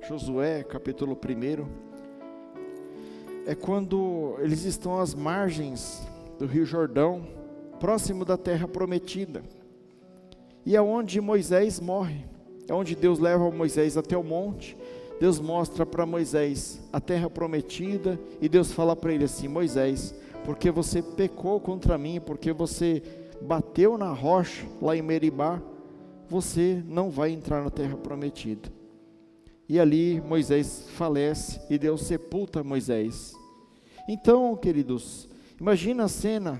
Josué, capítulo 1, é quando eles estão às margens do Rio Jordão, próximo da terra prometida, e é onde Moisés morre, é onde Deus leva Moisés até o monte. Deus mostra para Moisés a terra prometida, e Deus fala para ele assim: Moisés, porque você pecou contra mim, porque você bateu na rocha lá em Meribá, você não vai entrar na terra prometida. E ali Moisés falece e Deus sepulta Moisés. Então, queridos, imagina a cena: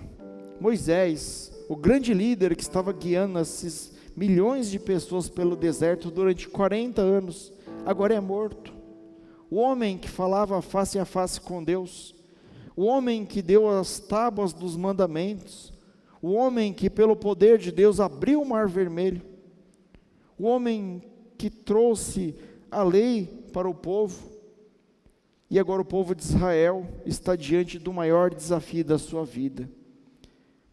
Moisés, o grande líder que estava guiando esses milhões de pessoas pelo deserto durante 40 anos, agora é morto. O homem que falava face a face com Deus, o homem que deu as tábuas dos mandamentos, o homem que pelo poder de Deus abriu o mar vermelho, o homem que trouxe a lei para o povo, e agora o povo de Israel está diante do maior desafio da sua vida: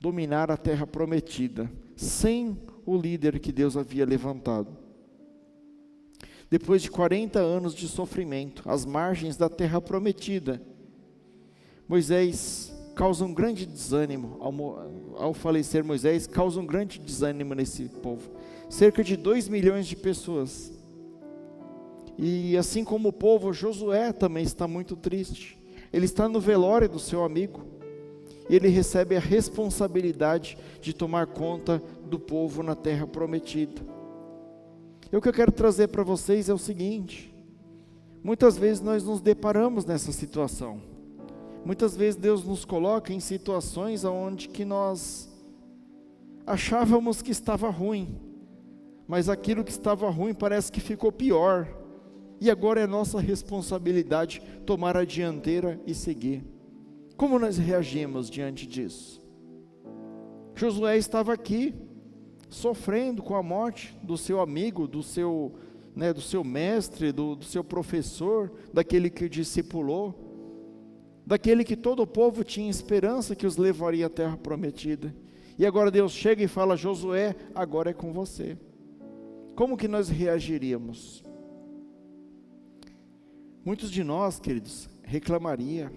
dominar a terra prometida, sem o líder que Deus havia levantado. Depois de 40 anos de sofrimento, às margens da terra prometida, Moisés causa um grande desânimo, ao falecer Moisés, causa um grande desânimo nesse povo, cerca de 2 milhões de pessoas, e assim como o povo, Josué também está muito triste. Ele está no velório do seu amigo, e ele recebe a responsabilidade de tomar conta do povo na terra prometida. E o que eu quero trazer para vocês é o seguinte: muitas vezes nós nos deparamos nessa situação, muitas vezes Deus nos coloca em situações onde que nós achávamos que estava ruim, mas aquilo que estava ruim parece que ficou pior, e agora é nossa responsabilidade tomar a dianteira e seguir. Como nós reagimos diante disso? Josué estava aqui, sofrendo com a morte do seu amigo, do seu mestre, do seu professor, daquele que o discipulou, daquele que todo o povo tinha esperança que os levaria à terra prometida. E agora Deus chega e fala: Josué, agora é com você. Como que nós reagiríamos? Muitos de nós, queridos, reclamaria.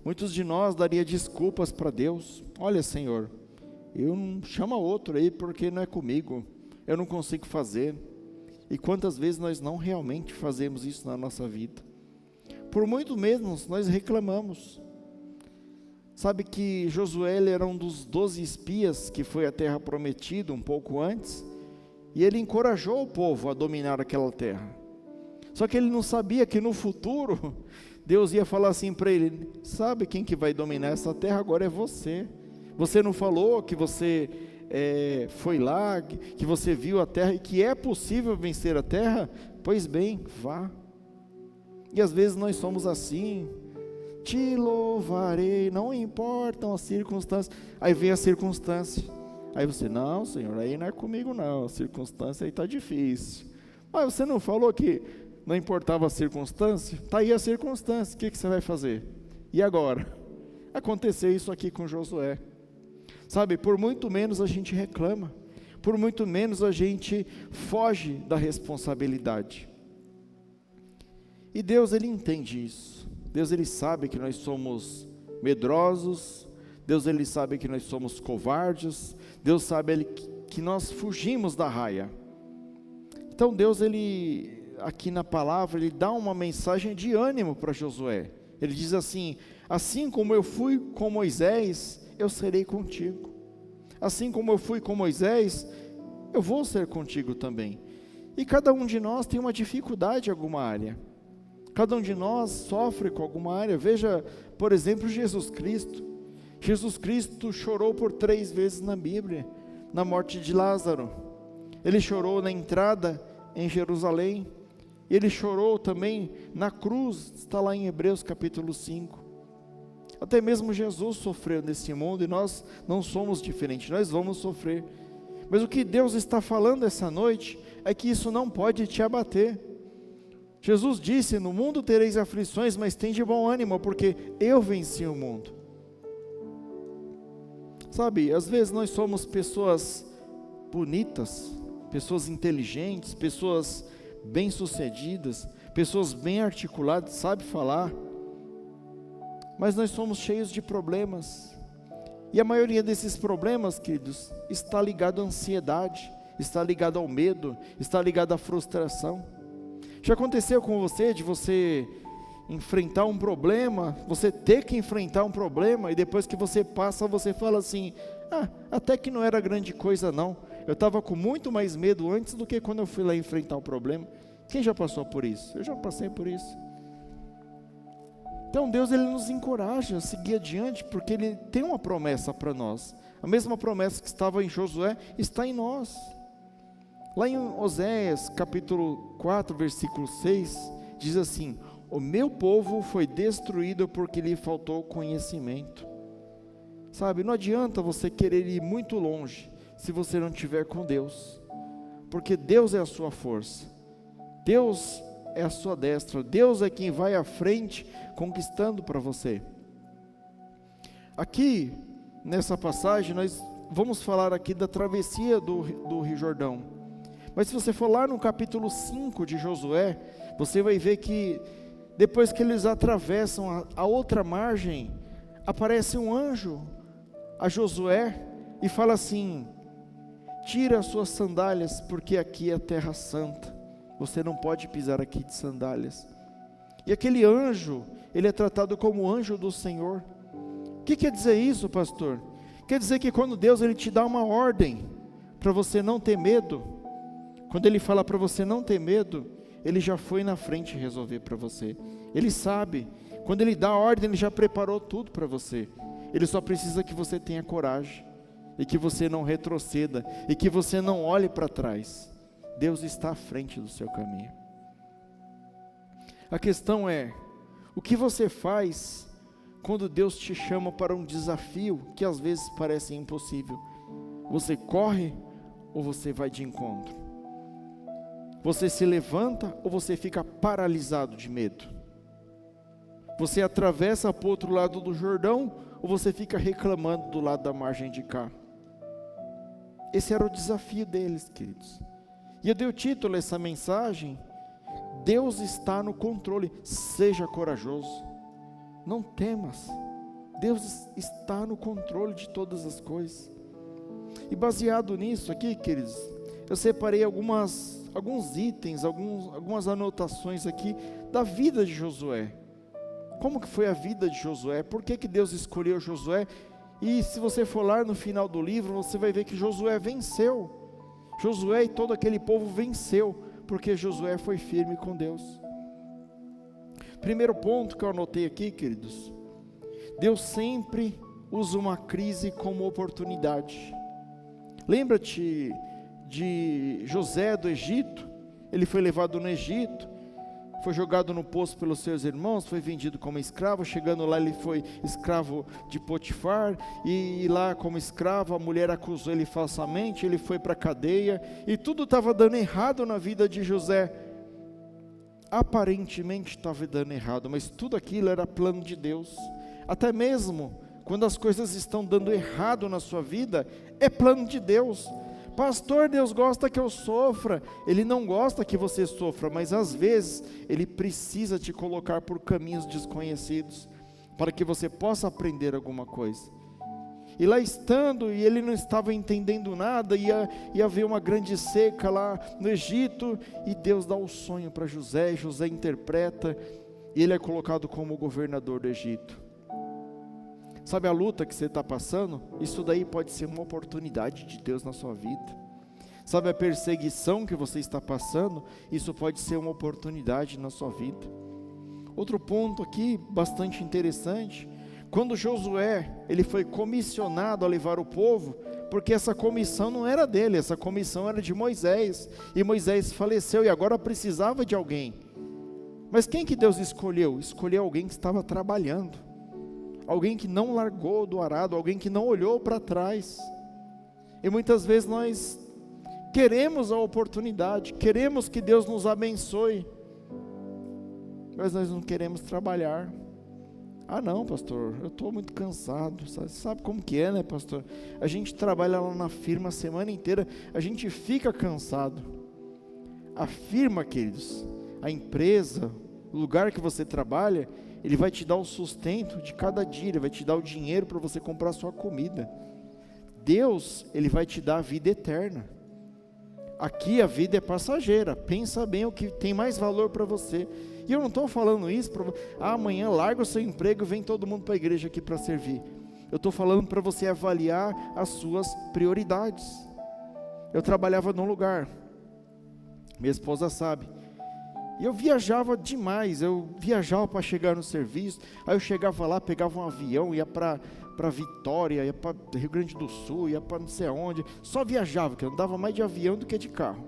Muitos de nós daria desculpas para Deus. Olha, Senhor, eu não chama outro aí porque não é comigo, eu não consigo fazer. E quantas vezes nós não realmente fazemos isso na nossa vida? Por muito menos nós reclamamos. Sabe que Josué era um dos 12 espias que foi à terra prometida um pouco antes, e ele encorajou o povo a dominar aquela terra. Só que ele não sabia que no futuro Deus ia falar assim para ele: sabe quem que vai dominar essa terra agora? É você. Você não falou que você foi lá, que você viu a terra e que é possível vencer a terra? Pois bem, vá. E às vezes nós somos assim: te louvarei, não importam as circunstâncias. Aí vem a circunstância, aí você: não, Senhor, aí não é comigo não, a circunstância aí está difícil. Mas você não falou que não importava a circunstância? Está aí a circunstância, o que você vai fazer? E agora? Aconteceu isso aqui com Josué. Sabe, por muito menos a gente reclama, por muito menos a gente foge da responsabilidade. E Deus, Ele entende isso. Deus, Ele sabe que nós somos medrosos. Deus, Ele sabe que nós somos covardes. Deus sabe que nós fugimos da raia. Então Deus, Ele, aqui na palavra, Ele dá uma mensagem de ânimo para Josué. Ele diz assim: assim como eu fui com Moisés, eu serei contigo. Assim como eu fui com Moisés, eu vou ser contigo também. E cada um de nós tem uma dificuldade em alguma área. Cada um de nós sofre com alguma área. Veja, por exemplo, Jesus Cristo. Jesus Cristo chorou por 3 vezes na Bíblia, na morte de Lázaro. Ele chorou na entrada em Jerusalém. Ele chorou também na cruz, está lá em Hebreus capítulo 5. Até mesmo Jesus sofreu nesse mundo, e nós não somos diferentes, nós vamos sofrer. Mas o que Deus está falando essa noite é que isso não pode te abater. Jesus disse: no mundo tereis aflições, mas tende bom ânimo, porque eu venci o mundo. Sabe, às vezes nós somos pessoas bonitas, pessoas inteligentes, pessoas bem-sucedidas, pessoas bem articuladas, sabem falar, mas nós somos cheios de problemas, e a maioria desses problemas, queridos, está ligado à ansiedade, está ligado ao medo, está ligado à frustração. Já aconteceu com você, de você enfrentar um problema, você ter que enfrentar um problema, e depois que você passa, você fala assim, até que não era grande coisa não, eu estava com muito mais medo antes do que quando eu fui lá enfrentar o problema. Quem já passou por isso? Eu já passei por isso. Então Deus, Ele nos encoraja a seguir adiante, porque Ele tem uma promessa para nós. A mesma promessa que estava em Josué, está em nós. Lá em Oséias, capítulo 4, versículo 6, diz assim, o meu povo foi destruído porque lhe faltou conhecimento. Sabe, não adianta você querer ir muito longe, se você não estiver com Deus, porque Deus é a sua força, Deus é a sua destra, Deus é quem vai à frente, conquistando para você. Aqui, nessa passagem, nós vamos falar aqui da travessia do Rio Jordão, mas se você for lá no capítulo 5 de Josué, você vai ver que, depois que eles atravessam a outra margem, aparece um anjo a Josué, e fala assim, tira as suas sandálias, porque aqui é terra santa, você não pode pisar aqui de sandálias. E aquele anjo, ele é tratado como anjo do Senhor. O que quer dizer isso, pastor? Quer dizer que quando Deus, ele te dá uma ordem, para você não ter medo, quando ele fala para você não ter medo, ele já foi na frente resolver para você, ele sabe, quando ele dá a ordem, ele já preparou tudo para você, ele só precisa que você tenha coragem, e que você não retroceda, e que você não olhe para trás. Deus está à frente do seu caminho. A questão é, o que você faz quando Deus te chama para um desafio que às vezes parece impossível? Você corre ou você vai de encontro? Você se levanta ou você fica paralisado de medo? Você atravessa para o outro lado do Jordão ou você fica reclamando do lado da margem de cá? Esse era o desafio deles, queridos. E eu dei o título a essa mensagem, Deus está no controle, seja corajoso, não temas, Deus está no controle de todas as coisas. E baseado nisso aqui, queridos, eu separei alguns itens, algumas anotações aqui da vida de Josué. Como que foi a vida de Josué? Por que Deus escolheu Josué? E se você for lá no final do livro, você vai ver que Josué venceu. Josué e todo aquele povo venceu, porque Josué foi firme com Deus. Primeiro ponto que eu anotei aqui, queridos, Deus sempre usa uma crise como oportunidade. Lembra-te de José do Egito? Ele foi levado no Egito, foi jogado no poço pelos seus irmãos, foi vendido como escravo, chegando lá ele foi escravo de Potifar, e lá como escravo a mulher acusou ele falsamente, ele foi para a cadeia, e tudo estava dando errado na vida de José, aparentemente estava dando errado, mas tudo aquilo era plano de Deus. Até mesmo quando as coisas estão dando errado na sua vida, é plano de Deus. Pastor, Deus gosta que eu sofra. Ele não gosta que você sofra, mas às vezes Ele precisa te colocar por caminhos desconhecidos, para que você possa aprender alguma coisa. E lá estando, e ele não estava entendendo nada, ia haver uma grande seca lá no Egito, e Deus dá o sonho para José, José interpreta, e ele é colocado como governador do Egito. Sabe a luta que você está passando? Isso daí pode ser uma oportunidade de Deus na sua vida. Sabe a perseguição que você está passando? Isso pode ser uma oportunidade na sua vida. Outro ponto aqui, bastante interessante, quando Josué, ele foi comissionado a levar o povo, porque essa comissão não era dele, essa comissão era de Moisés, e Moisés faleceu, e agora precisava de alguém. Mas quem que Deus escolheu? Escolheu alguém que estava trabalhando, alguém que não largou do arado, alguém que não olhou para trás. E muitas vezes nós queremos a oportunidade, queremos que Deus nos abençoe, mas nós não queremos trabalhar. Ah não, pastor, eu estou muito cansado. Sabe como que é, né, pastor? A gente trabalha lá na firma a semana inteira, a gente fica cansado. A firma, queridos, a empresa, o lugar que você trabalha, Ele vai te dar o sustento de cada dia, Ele vai te dar o dinheiro para você comprar a sua comida. Deus, Ele vai te dar a vida eterna. Aqui a vida é passageira, pensa bem o que tem mais valor para você. E eu não estou falando isso para amanhã larga o seu emprego e vem todo mundo para a igreja aqui para servir. Eu estou falando para você avaliar as suas prioridades. Eu trabalhava num lugar, minha esposa sabe, e eu viajava demais, eu viajava para chegar no serviço, aí eu chegava lá, pegava um avião, ia para Vitória, ia para Rio Grande do Sul, ia para não sei aonde, só viajava, porque eu andava mais de avião do que de carro.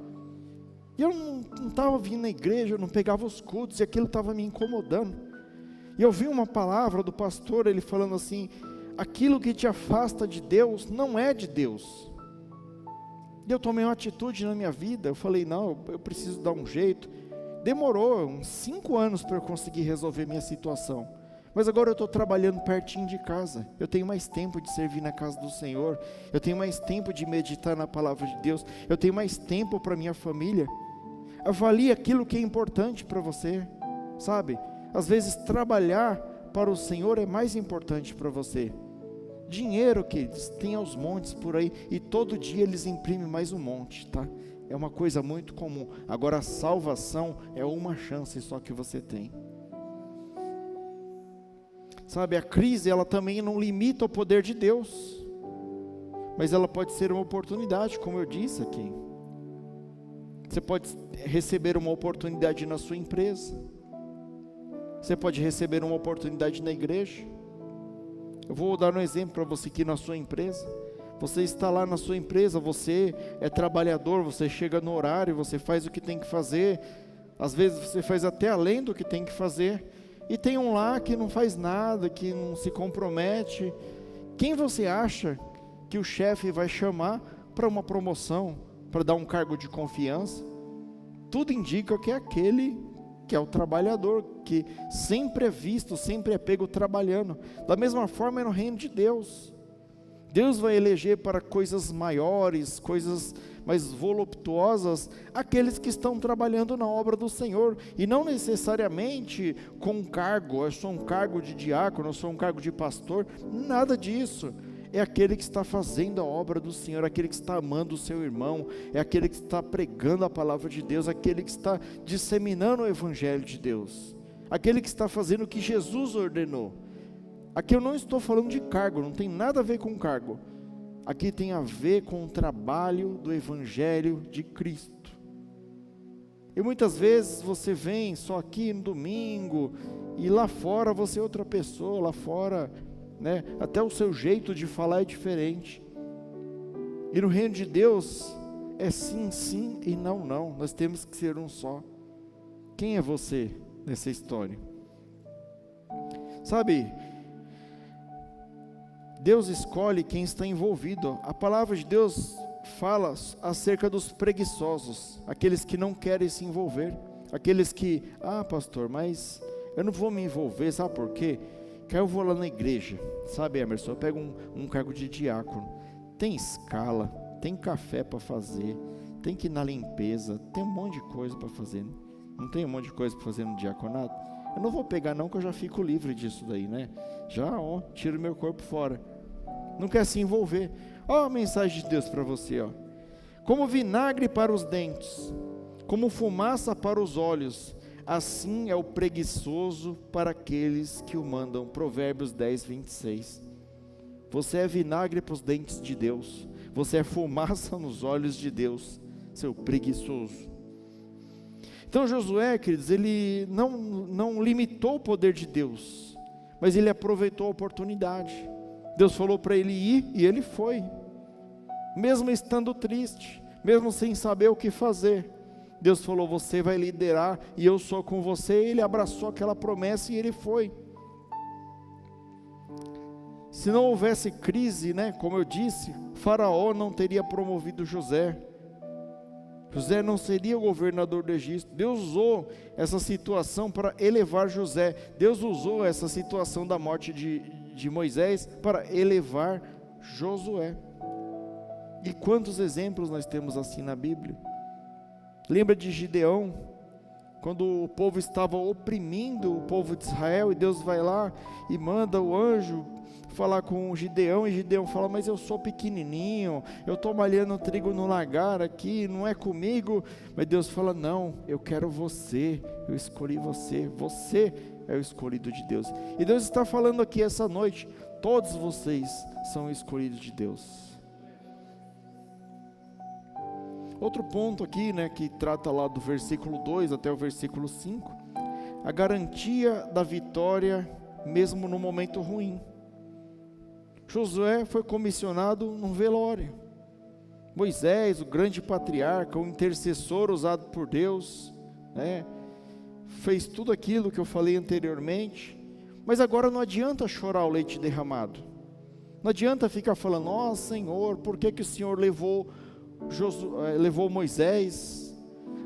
E eu não estava vindo na igreja, eu não pegava os cultos, e aquilo estava me incomodando. E eu vi uma palavra do pastor, ele falando assim, aquilo que te afasta de Deus, não é de Deus. E eu tomei uma atitude na minha vida, eu falei, não, eu preciso dar um jeito. Demorou uns 5 anos para eu conseguir resolver minha situação, mas agora eu estou trabalhando pertinho de casa, eu tenho mais tempo de servir na casa do Senhor, eu tenho mais tempo de meditar na palavra de Deus, eu tenho mais tempo para minha família. Avalie aquilo que é importante para você, sabe? Às vezes trabalhar para o Senhor é mais importante para você. Dinheiro, queridos, tem aos montes por aí, e todo dia eles imprimem mais um monte, tá? É uma coisa muito comum. Agora a salvação é uma chance só que você tem. Sabe, a crise, ela também não limita o poder de Deus, mas ela pode ser uma oportunidade, como eu disse aqui. Você pode receber uma oportunidade na sua empresa, você pode receber uma oportunidade na igreja. Eu vou dar um exemplo para você aqui na sua empresa. Você está lá na sua empresa, você é trabalhador, você chega no horário, você faz o que tem que fazer, às vezes você faz até além do que tem que fazer, e tem um lá que não faz nada, que não se compromete. Quem você acha que o chefe vai chamar para uma promoção, para dar um cargo de confiança? Tudo indica que é aquele que é o trabalhador, que sempre é visto, sempre é pego trabalhando. Da mesma forma é no reino de Deus. Deus vai eleger para coisas maiores, coisas mais voluptuosas, aqueles que estão trabalhando na obra do Senhor, e não necessariamente com um cargo, eu sou um cargo de diácono, eu sou um cargo de pastor, nada disso. É aquele que está fazendo a obra do Senhor, aquele que está amando o seu irmão, é aquele que está pregando a palavra de Deus, aquele que está disseminando o evangelho de Deus, aquele que está fazendo o que Jesus ordenou. Aqui eu não estou falando de cargo, não tem nada a ver com cargo. Aqui tem a ver com o trabalho do evangelho de Cristo. E muitas vezes você vem só aqui no domingo, e lá fora você é outra pessoa, lá fora, né, até o seu jeito de falar é diferente. E no reino de Deus, é sim, sim e não, não. Nós temos que ser um só. Quem é você nessa história? Sabe, Deus escolhe quem está envolvido. A palavra de Deus fala acerca dos preguiçosos, aqueles que não querem se envolver, aqueles que, pastor, mas eu não vou me envolver, sabe por quê? Que eu vou lá na igreja, sabe, Emerson, eu pego um cargo de diácono, tem escala, tem café para fazer, tem que ir na limpeza, tem um monte de coisa para fazer, não tem um monte de coisa para fazer no diaconato? Eu não vou pegar não, que eu já fico livre disso daí, né? Já, tiro meu corpo fora. Não quer se envolver. A mensagem de Deus para você, como vinagre para os dentes, como fumaça para os olhos, assim é o preguiçoso para aqueles que o mandam. Provérbios 10, 26. Você é vinagre para os dentes de Deus, você é fumaça nos olhos de Deus, seu preguiçoso. Então Josué, queridos, ele não limitou o poder de Deus, mas ele aproveitou a oportunidade. Deus falou para ele ir, e ele foi, mesmo estando triste, mesmo sem saber o que fazer. Deus falou, você vai liderar, e eu sou com você. Ele abraçou aquela promessa, e ele foi. Se não houvesse crise, né, como eu disse, Faraó não teria promovido José. José não seria o governador do Egito. Deus usou essa situação para elevar José. Deus usou essa situação da morte de Moisés para elevar Josué. E quantos exemplos nós temos assim na Bíblia? Lembra de Gideão? quando o povo estava oprimindo o povo de Israel, e Deus vai lá e manda o anjo falar com o Gideão, e Gideão fala: mas eu sou pequenininho, eu estou malhando trigo no lagar aqui, não é comigo. Mas Deus fala: não, eu quero você, eu escolhi você, você é o escolhido de Deus. E Deus está falando aqui essa noite: todos vocês são escolhidos de Deus. Outro ponto aqui, que trata lá do versículo 2 até o versículo 5, a garantia da vitória mesmo no momento ruim. Josué foi comissionado num velório. Moisés, o grande patriarca, o intercessor usado por Deus, fez tudo aquilo que eu falei anteriormente, mas agora não adianta chorar o leite derramado, não adianta ficar falando: ó Senhor, por que o Senhor levou Moisés?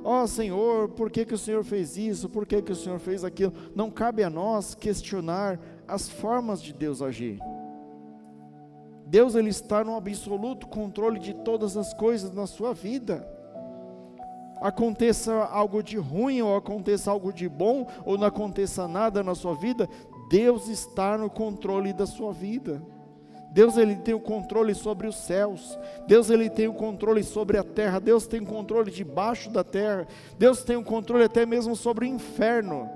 Ó Senhor, por que o Senhor fez isso? Por que o Senhor fez aquilo? Não cabe a nós questionar as formas de Deus agir. Deus, Ele está no absoluto controle de todas as coisas na sua vida. Aconteça algo de ruim, ou aconteça algo de bom, ou não aconteça nada na sua vida, Deus está no controle da sua vida. Deus, Ele tem o controle sobre os céus. Deus, Ele tem o controle sobre a terra. Deus tem o controle debaixo da terra. Deus tem o controle até mesmo sobre o inferno.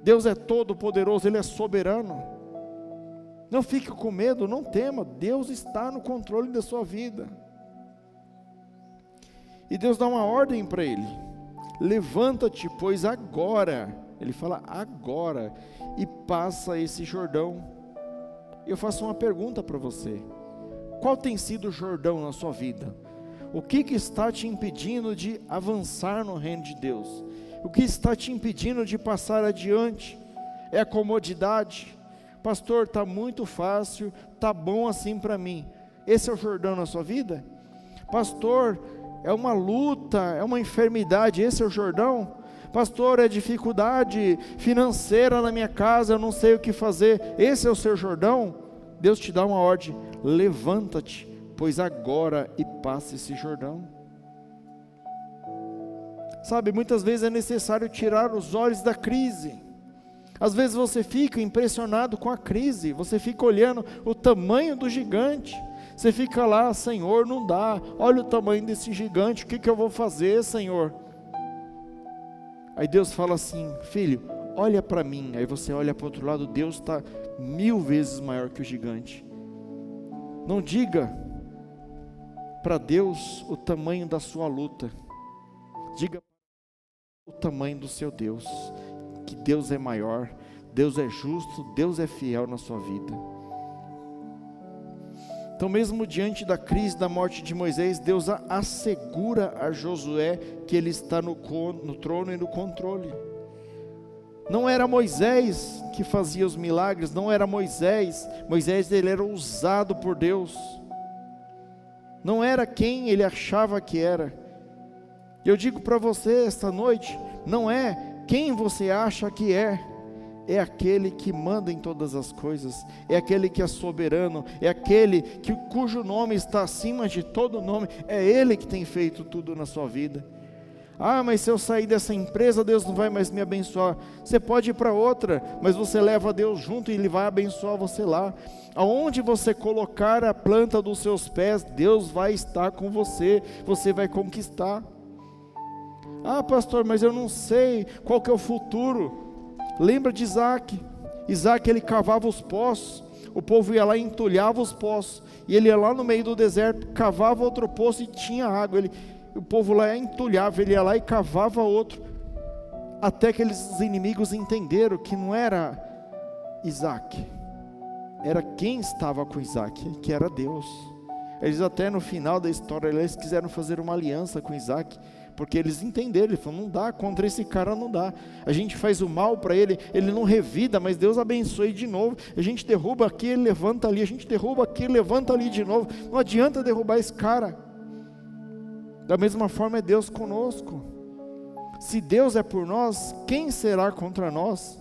Deus é todo poderoso, Ele é soberano. Não fique com medo, não tema, Deus está no controle da sua vida. E Deus dá uma ordem para ele: levanta-te, pois agora, ele fala agora, e passa esse Jordão. Eu faço uma pergunta para você: qual tem sido o Jordão na sua vida? O que está te impedindo de avançar no reino de Deus? O que está te impedindo de passar adiante? É a comodidade? Pastor, está muito fácil, está bom assim para mim. Esse é o Jordão na sua vida? Pastor, é uma luta, é uma enfermidade, esse é o Jordão? Pastor, é dificuldade financeira na minha casa, eu não sei o que fazer, esse é o seu Jordão? Deus te dá uma ordem: levanta-te, pois agora, e passa esse Jordão. Sabe, muitas vezes é necessário tirar os olhos da crise. Às vezes você fica impressionado com a crise, você fica olhando o tamanho do gigante, você fica lá: Senhor, não dá, olha o tamanho desse gigante, o que eu vou fazer, Senhor? Aí Deus fala assim: filho, olha para mim. Aí você olha para o outro lado, Deus está 1000 vezes maior que o gigante. Não diga para Deus o tamanho da sua luta, diga o tamanho do seu Deus, que Deus é maior, Deus é justo, Deus é fiel na sua vida. Então, mesmo diante da crise da morte de Moisés, Deus assegura a Josué que ele está no trono e no controle. Não era Moisés que fazia os milagres, não era Moisés, ele era usado por Deus, não era quem ele achava que era. Eu digo para você esta noite, não é quem você acha que é aquele que manda em todas as coisas, é aquele que é soberano, é aquele cujo nome está acima de todo nome, é Ele que tem feito tudo na sua vida. Ah, mas se eu sair dessa empresa, Deus não vai mais me abençoar. Você pode ir para outra, mas você leva Deus junto e Ele vai abençoar você lá. Aonde você colocar a planta dos seus pés, Deus vai estar com você, você vai conquistar. Ah, pastor, mas eu não sei qual que é o futuro. Lembra de Isaac? Isaac, ele cavava os poços, o povo ia lá e entulhava os poços, e ele ia lá no meio do deserto, cavava outro poço e tinha água. O povo lá entulhava, ele ia lá e cavava outro, até que os inimigos entenderam que não era Isaac, era quem estava com Isaac, que era Deus. Eles até no final da história, eles quiseram fazer uma aliança com Isaac, porque eles entenderam, ele falou: não dá, contra esse cara não dá, a gente faz o mal para ele, ele não revida, mas Deus abençoe de novo, a gente derruba aqui, ele levanta ali, a gente derruba aqui, ele levanta ali de novo, não adianta derrubar esse cara. Da mesma forma é Deus conosco. Se Deus é por nós, quem será contra nós?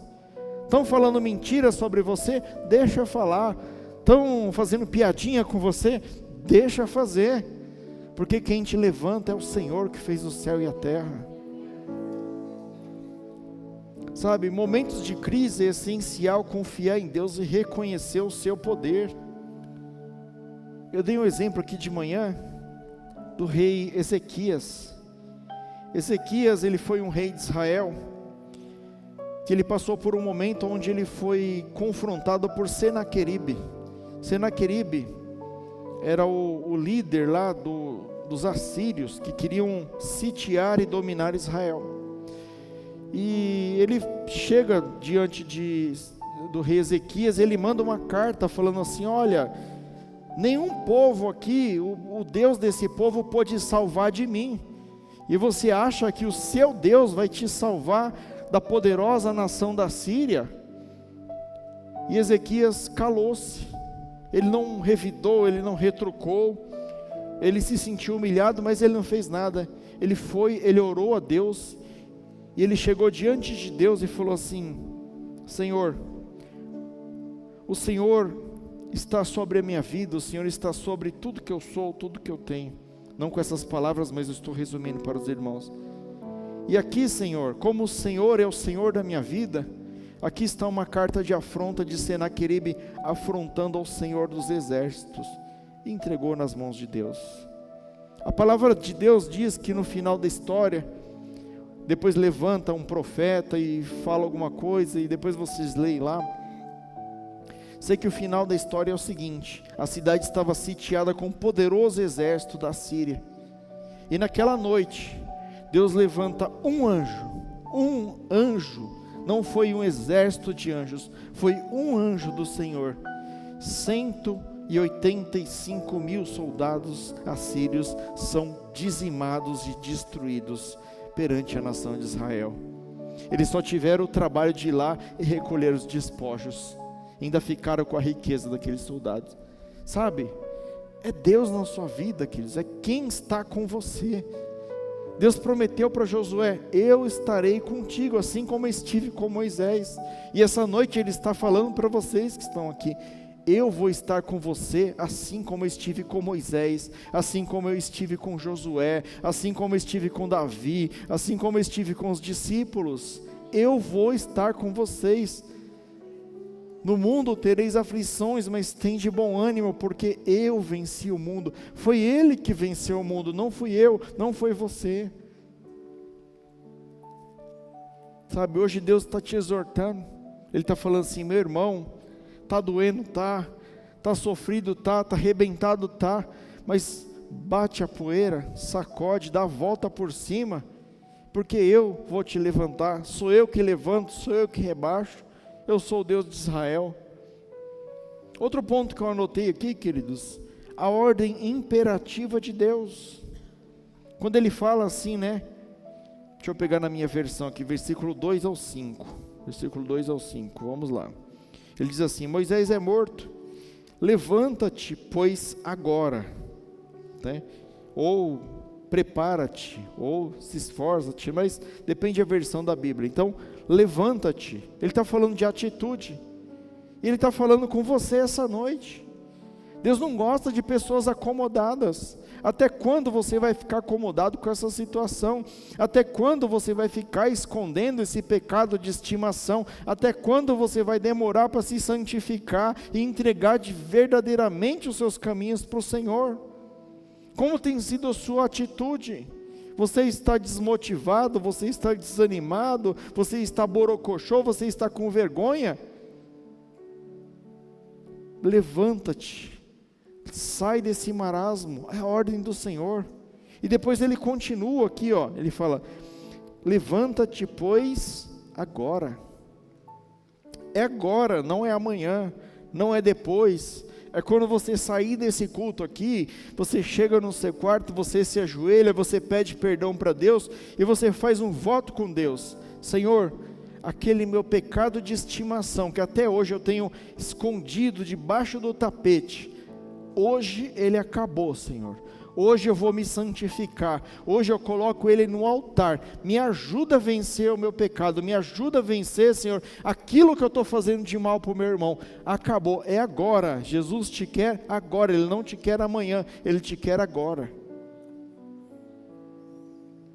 Estão falando mentira sobre você? Deixa falar. Estão fazendo piadinha com você? Deixa fazer, porque quem te levanta é o Senhor que fez o céu e a terra. Sabe, momentos de crise é essencial confiar em Deus e reconhecer o seu poder. Eu dei um exemplo aqui de manhã do rei Ezequias. Ezequias, ele foi um rei de Israel, que ele passou por um momento onde ele foi confrontado por Senaqueribe. Senaqueribe era o líder lá dos assírios, que queriam sitiar e dominar Israel. E ele chega diante do rei Ezequias, ele manda uma carta falando assim: olha, nenhum povo aqui, o Deus desse povo pôde salvar de mim, e você acha que o seu Deus vai te salvar da poderosa nação da Síria? E Ezequias calou-se, ele não revidou, ele não retrucou, ele se sentiu humilhado, mas ele não fez nada. Ele orou a Deus, e ele chegou diante de Deus e falou assim: Senhor, o Senhor está sobre a minha vida, o Senhor está sobre tudo que eu sou, tudo que eu tenho. Não com essas palavras, mas eu estou resumindo para os irmãos. E aqui, Senhor, como o Senhor é o Senhor da minha vida, aqui está uma carta de afronta de Senaqueribe, afrontando ao Senhor dos exércitos, e entregou nas mãos de Deus. A palavra de Deus diz que no final da história, depois levanta um profeta e fala alguma coisa, e depois vocês leem lá. Sei que o final da história é o seguinte: a cidade estava sitiada com um poderoso exército da Síria, e naquela noite, Deus levanta um anjo, não foi um exército de anjos, foi um anjo do Senhor. 185 mil soldados assírios são dizimados e destruídos perante a nação de Israel. Eles só tiveram o trabalho de ir lá e recolher os despojos, ainda ficaram com a riqueza daqueles soldados. Sabe, é Deus na sua vida, queridos, é quem está com você. Deus prometeu para Josué: eu estarei contigo, assim como eu estive com Moisés. E essa noite Ele está falando para vocês que estão aqui: eu vou estar com você, assim como eu estive com Moisés, assim como eu estive com Josué, assim como eu estive com Davi, assim como eu estive com os discípulos. Eu vou estar com vocês. No mundo tereis aflições, mas tende bom ânimo, porque eu venci o mundo. Foi Ele que venceu o mundo, não fui eu, não foi você. Sabe, hoje Deus está te exortando. Ele está falando assim: meu irmão, está doendo, está sofrido, está arrebentado, mas bate a poeira, sacode, dá a volta por cima, porque eu vou te levantar. Sou eu que levanto, sou eu que rebaixo. Eu sou o Deus de Israel. Outro ponto que eu anotei aqui, queridos: a ordem imperativa de Deus. Quando Ele fala assim, né? Deixa eu pegar na minha versão aqui, versículo 2 ao 5. Versículo 2 ao 5, vamos lá. Ele diz assim: Moisés é morto, levanta-te, pois agora, né? Ou prepara-te, ou se esforça-te, mas depende da versão da Bíblia. Então, levanta-te. Ele está falando de atitude, Ele está falando com você essa noite. Deus não gosta de pessoas acomodadas. Até quando você vai ficar acomodado com essa situação? Até quando você vai ficar escondendo esse pecado de estimação? Até quando você vai demorar para se santificar e entregar verdadeiramente os seus caminhos para o Senhor? Como tem sido a sua atitude? Você está desmotivado? Você está desanimado? Você está borocochô? Você está com vergonha? Levanta-te, sai desse marasmo, é a ordem do Senhor. E depois ele continua aqui, ele fala: levanta-te, pois agora. É agora, não é amanhã, não é depois. É quando você sair desse culto aqui, você chega no seu quarto, você se ajoelha, você pede perdão para Deus, e você faz um voto com Deus: Senhor, aquele meu pecado de estimação, que até hoje eu tenho escondido debaixo do tapete, hoje ele acabou, Senhor. Hoje eu vou me santificar, hoje eu coloco ele no altar. Me ajuda a vencer o meu pecado, me ajuda a vencer, Senhor, aquilo que eu estou fazendo de mal para o meu irmão. Acabou, é agora. Jesus te quer agora, Ele não te quer amanhã, Ele te quer agora.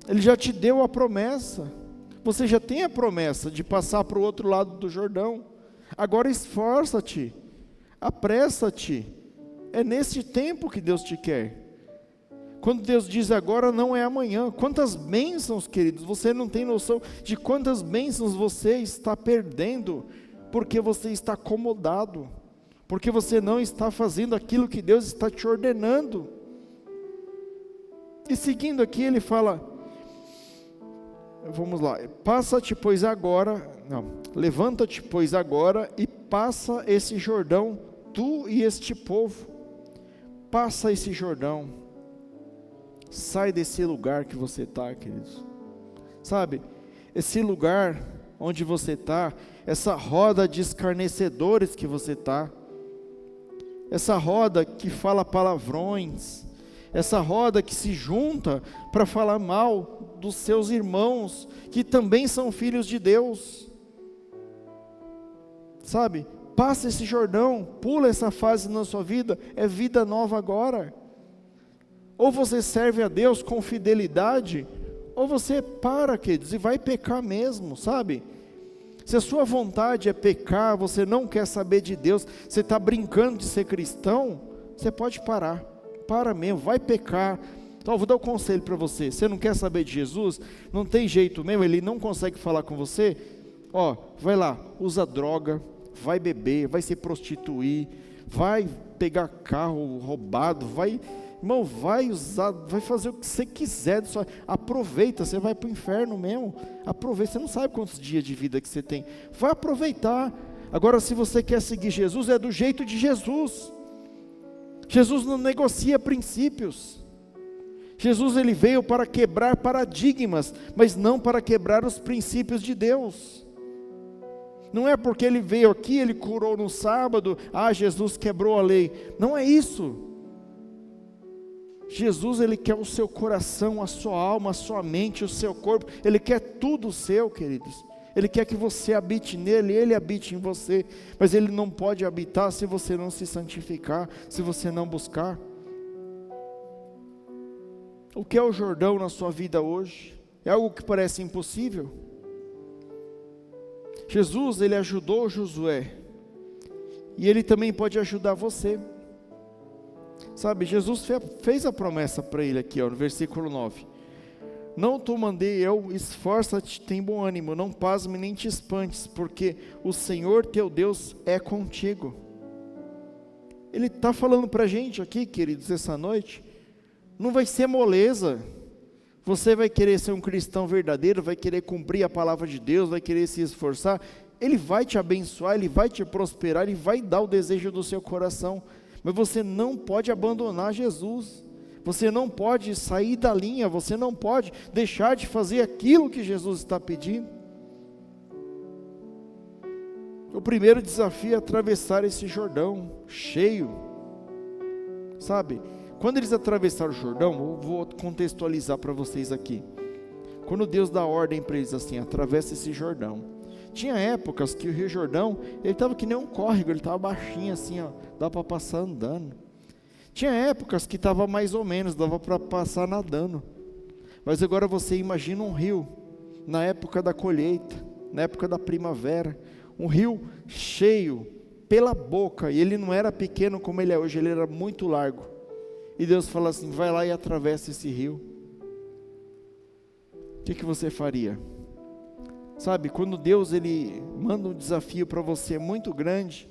Ele já te deu a promessa. Você já tem a promessa de passar para o outro lado do Jordão. Agora esforça-te, apressa-te. É nesse tempo que Deus te quer. Quando Deus diz agora, não é amanhã. Quantas bênçãos, queridos, você não tem noção de quantas bênçãos você está perdendo, porque você está acomodado, porque você não está fazendo aquilo que Deus está te ordenando. E seguindo aqui ele fala, vamos lá, levanta-te pois agora e passa esse Jordão, tu e este povo, passa esse Jordão. Sai desse lugar que você está, queridos. Sabe, esse lugar onde você está, essa roda de escarnecedores que você está, essa roda que fala palavrões, essa roda que se junta para falar mal dos seus irmãos, que também são filhos de Deus. Sabe, passa esse Jordão, pula essa fase na sua vida, é vida nova agora. Ou você serve a Deus com fidelidade, ou você para, queridos, e vai pecar mesmo, sabe? Se a sua vontade é pecar, você não quer saber de Deus, você está brincando de ser cristão, você pode parar, para mesmo, vai pecar. Então eu vou dar um conselho para você, você não quer saber de Jesus, não tem jeito mesmo, ele não consegue falar com você, vai lá, usa droga, vai beber, vai se prostituir, vai pegar carro roubado, irmão, vai fazer o que você quiser, aproveita, você vai para o inferno mesmo, aproveita, você não sabe quantos dias de vida que você tem, vai aproveitar. Agora se você quer seguir Jesus, é do jeito de Jesus. Jesus não negocia princípios. Jesus ele veio para quebrar paradigmas, mas não para quebrar os princípios de Deus. Não é porque ele veio aqui, ele curou no sábado, Jesus quebrou a lei, não é isso. Jesus ele quer o seu coração, a sua alma, a sua mente, o seu corpo, ele quer tudo seu, queridos. Ele quer que você habite nele, ele habite em você, mas ele não pode habitar se você não se santificar, se você não buscar. O que é o Jordão na sua vida hoje? É algo que parece impossível? Jesus, ele ajudou Josué, e ele também pode ajudar você. Sabe, Jesus fez a promessa para ele aqui, no versículo 9. Não te mandei eu, esforça-te, tem bom ânimo, não pasme nem te espantes, porque o Senhor teu Deus é contigo. Ele está falando para a gente aqui, queridos, essa noite, não vai ser moleza. Você vai querer ser um cristão verdadeiro, vai querer cumprir a palavra de Deus, vai querer se esforçar, Ele vai te abençoar, Ele vai te prosperar, Ele vai dar o desejo do seu coração, mas você não pode abandonar Jesus, você não pode sair da linha, você não pode deixar de fazer aquilo que Jesus está pedindo. O primeiro desafio é atravessar esse Jordão cheio, sabe? Quando eles atravessaram o Jordão, eu vou contextualizar para vocês aqui. Quando Deus dá ordem para eles assim, atravessa esse Jordão. Tinha épocas que o Rio Jordão, ele estava que nem um córrego, ele estava baixinho assim, dá para passar andando. Tinha épocas que estava mais ou menos, dava para passar nadando. Mas agora você imagina um rio, na época da colheita, na época da primavera, um rio cheio, pela boca, e ele não era pequeno como ele é hoje, ele era muito largo. E Deus fala assim, vai lá e atravessa esse rio. O que você faria? Sabe, quando Deus ele manda um desafio para você muito grande,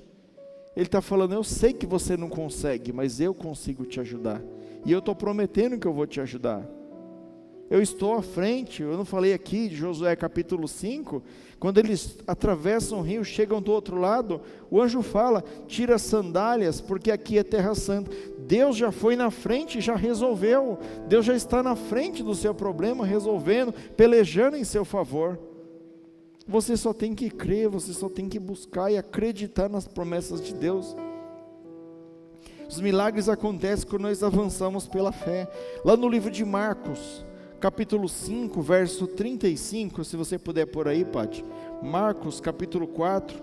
Ele está falando, eu sei que você não consegue, mas eu consigo te ajudar. E eu estou prometendo que eu vou te ajudar. Eu estou à frente, eu não falei aqui de Josué capítulo 5, quando eles atravessam o rio, chegam do outro lado, o anjo fala, tira as sandálias, porque aqui é terra santa. Deus já foi na frente, já resolveu, Deus já está na frente do seu problema, resolvendo, pelejando em seu favor. Você só tem que crer, você só tem que buscar e acreditar nas promessas de Deus. Os milagres acontecem quando nós avançamos pela fé. Lá no livro de Marcos, capítulo 5, verso 35, se você puder pôr aí, Pati. Marcos, capítulo 4,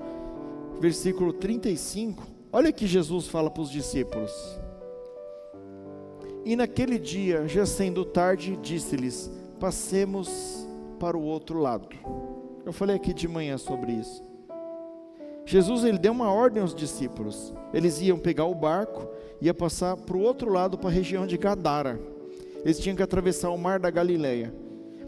versículo 35. Olha que Jesus fala para os discípulos. E naquele dia, já sendo tarde, disse-lhes, passemos para o outro lado. Eu falei aqui de manhã sobre isso. Jesus, ele deu uma ordem aos discípulos. Eles iam pegar o barco, ia passar para o outro lado, para a região de Gadara. Eles tinham que atravessar o mar da Galileia.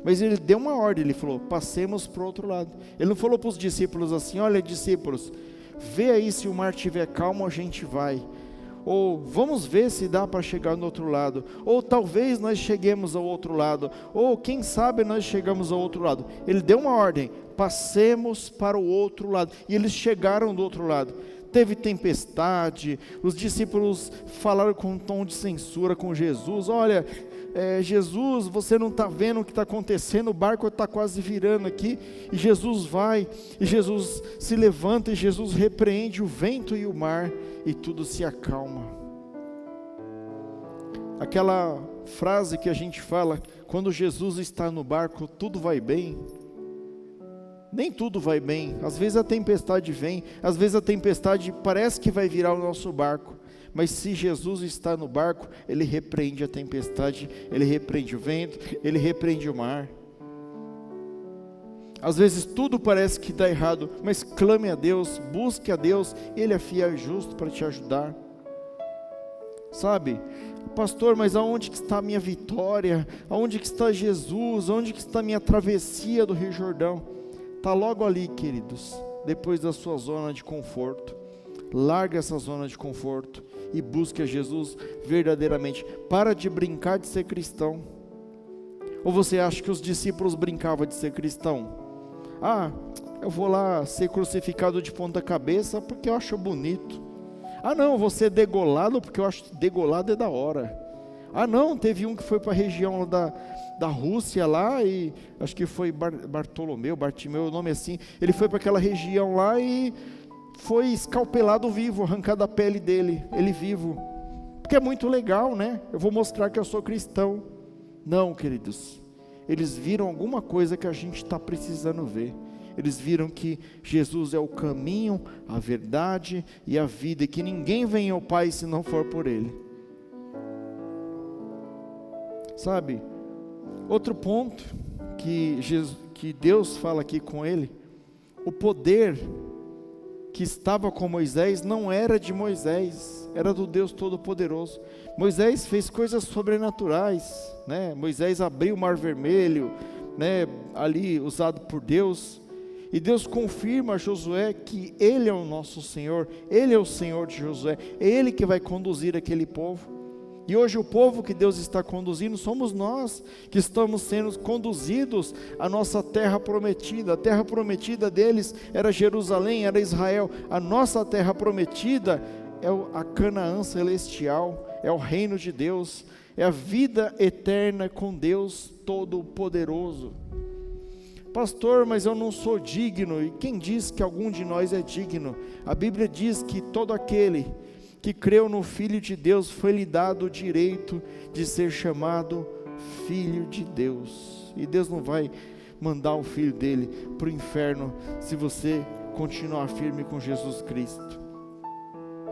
Mas ele deu uma ordem, ele falou, passemos para o outro lado. Ele não falou para os discípulos assim, olha discípulos, vê aí se o mar estiver calmo, a gente vai. Ou vamos ver se dá para chegar no outro lado. Ou talvez nós cheguemos ao outro lado. Ou quem sabe nós chegamos ao outro lado. Ele deu uma ordem, passemos para o outro lado. E eles chegaram do outro lado. Teve tempestade, os discípulos falaram com um tom de censura com Jesus, olha, Jesus, você não está vendo o que está acontecendo, o barco está quase virando aqui, e Jesus vai, e Jesus se levanta, e Jesus repreende o vento e o mar, e tudo se acalma. Aquela frase que a gente fala, quando Jesus está no barco, tudo vai bem. Nem tudo vai bem, às vezes a tempestade vem, às vezes a tempestade parece que vai virar o nosso barco, mas se Jesus está no barco, Ele repreende a tempestade, Ele repreende o vento, Ele repreende o mar. Às vezes tudo parece que está errado, mas clame a Deus, busque a Deus, Ele é fiel e justo para te ajudar. Sabe, pastor, mas aonde que está a minha vitória? Aonde que está Jesus? Aonde que está a minha travessia do Rio Jordão? Está logo ali, queridos, depois da sua zona de conforto. Larga essa zona de conforto e busque a Jesus verdadeiramente. Para de brincar de ser cristão. Ou você acha que os discípulos brincavam de ser cristão? Ah, eu vou lá ser crucificado de ponta cabeça porque eu acho bonito. Ah não, vou ser degolado porque eu acho que degolado é da hora. Ah não, teve um que foi para a região da Rússia lá, e acho que foi Bartimeu, o nome é assim, ele foi para aquela região lá e foi escalpelado vivo, arrancada a pele dele, ele vivo, porque é muito legal, né? Eu vou mostrar que eu sou cristão. Não, queridos, eles viram alguma coisa que a gente está precisando ver. Eles viram que Jesus é o caminho, a verdade e a vida, e que ninguém vem ao Pai se não for por Ele. Sabe, outro ponto que Deus fala aqui com ele, o poder que estava com Moisés não era de Moisés, era do Deus Todo-Poderoso. Moisés fez coisas sobrenaturais, né? Moisés abriu o Mar Vermelho, né? Ali usado por Deus, e Deus confirma a Josué que Ele é o nosso Senhor, Ele é o Senhor de Josué, é Ele que vai conduzir aquele povo. E hoje o povo que Deus está conduzindo somos nós, que estamos sendo conduzidos à nossa terra prometida. A terra prometida deles era Jerusalém, era Israel. A nossa terra prometida é a Canaã celestial, é o reino de Deus, é a vida eterna com Deus Todo-Poderoso. Pastor, mas eu não sou digno. E quem diz que algum de nós é digno? A Bíblia diz que todo aquele que creu no Filho de Deus, foi-lhe dado o direito de ser chamado Filho de Deus. E Deus não vai mandar o Filho dele para o inferno, se você continuar firme com Jesus Cristo.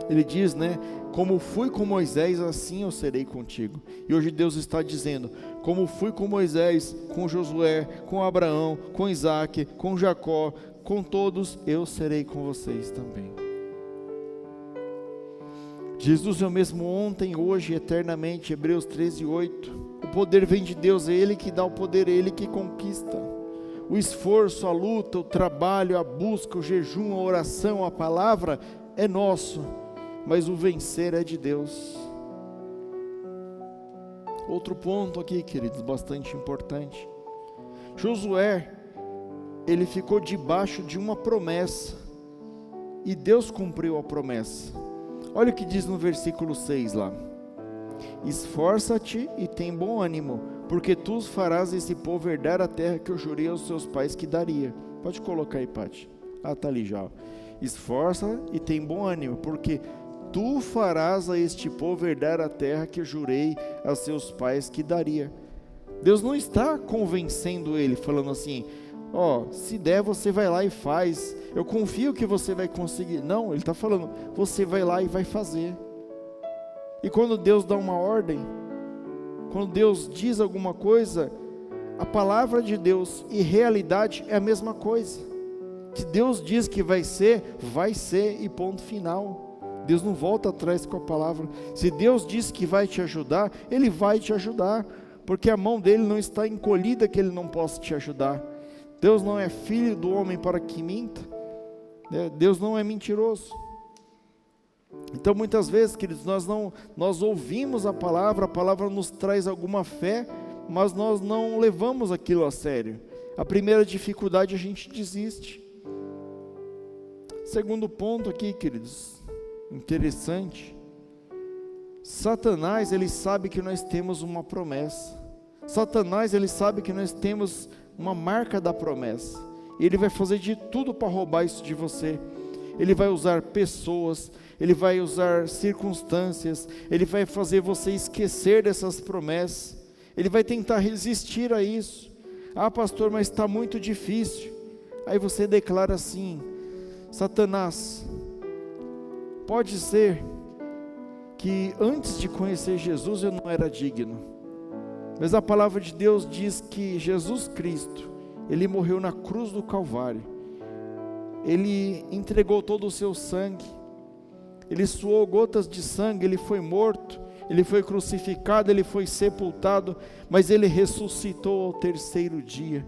Ele diz, né, como fui com Moisés, assim eu serei contigo. E hoje Deus está dizendo, como fui com Moisés, com Josué, com Abraão, com Isaac, com Jacó, com todos, eu serei com vocês também. Jesus é o mesmo ontem, hoje e eternamente. Hebreus 13:8. O poder vem de Deus, é Ele que dá o poder, é Ele que conquista. O esforço, a luta, o trabalho, a busca, o jejum, a oração, a palavra é nosso, mas o vencer é de Deus. Outro ponto aqui, queridos, bastante importante. Josué, ele ficou debaixo de uma promessa, e Deus cumpriu a promessa. Olha o que diz no versículo 6 lá: esforça-te e tem bom ânimo, porque tu farás esse povo herdar a terra que eu jurei aos seus pais que daria. Pode colocar aí, Pati. Está ali já. Esforça e tem bom ânimo, porque tu farás a este povo herdar a terra que eu jurei aos seus pais que daria. Deus não está convencendo ele, falando assim, se der você vai lá e faz, eu confio que você vai conseguir. Não, ele está falando, você vai lá e vai fazer. E quando Deus dá uma ordem, quando Deus diz alguma coisa, a palavra de Deus e realidade é a mesma coisa. Se Deus diz que vai ser e ponto final. Deus não volta atrás com a palavra. Se Deus diz que vai te ajudar, Ele vai te ajudar, porque a mão dele não está encolhida que Ele não possa te ajudar. Deus não é filho do homem para que minta, Deus não é mentiroso. Então muitas vezes, queridos, nós ouvimos a palavra nos traz alguma fé, mas nós não levamos aquilo a sério. A primeira dificuldade, a gente desiste. Segundo ponto aqui, queridos, interessante, Satanás, ele sabe que nós temos uma promessa. Satanás, ele sabe que nós temos uma marca da promessa. E ele vai fazer de tudo para roubar isso de você. Ele vai usar pessoas, ele vai usar circunstâncias, ele vai fazer você esquecer dessas promessas. Ele vai tentar resistir a isso. Ah, pastor, mas está muito difícil. Aí você declara assim: Satanás, pode ser que antes de conhecer Jesus eu não era digno, mas a palavra de Deus diz que Jesus Cristo, Ele morreu na cruz do Calvário, Ele entregou todo o seu sangue, Ele suou gotas de sangue, Ele foi morto, Ele foi crucificado, Ele foi sepultado, mas Ele ressuscitou ao terceiro dia,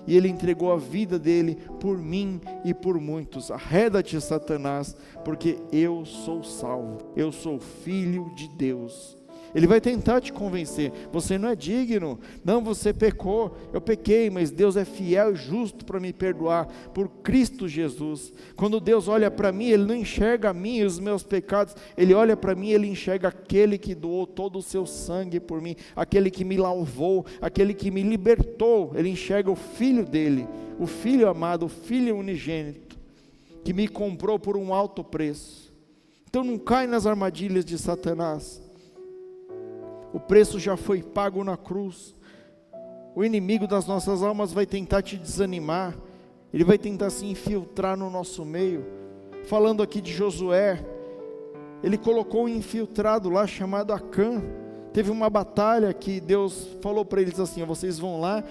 e Ele entregou a vida dEle por mim e por muitos. Arreda-te, Satanás, porque eu sou salvo, eu sou filho de Deus. Ele vai tentar te convencer: você não é digno, não, você pecou, eu pequei, mas Deus é fiel e justo para me perdoar, por Cristo Jesus. Quando Deus olha para mim, Ele não enxerga a mim e os meus pecados, Ele olha para mim, Ele enxerga aquele que doou todo o seu sangue por mim, aquele que me lavou, aquele que me libertou. Ele enxerga o Filho dEle, o Filho amado, o Filho unigênito, que me comprou por um alto preço. Então não cai nas armadilhas de Satanás. O preço já foi pago na cruz. O inimigo das nossas almas vai tentar te desanimar, ele vai tentar se infiltrar no nosso meio. Falando aqui de Josué, ele colocou um infiltrado lá chamado Acã. Teve uma batalha que Deus falou para eles assim: vocês vão lá,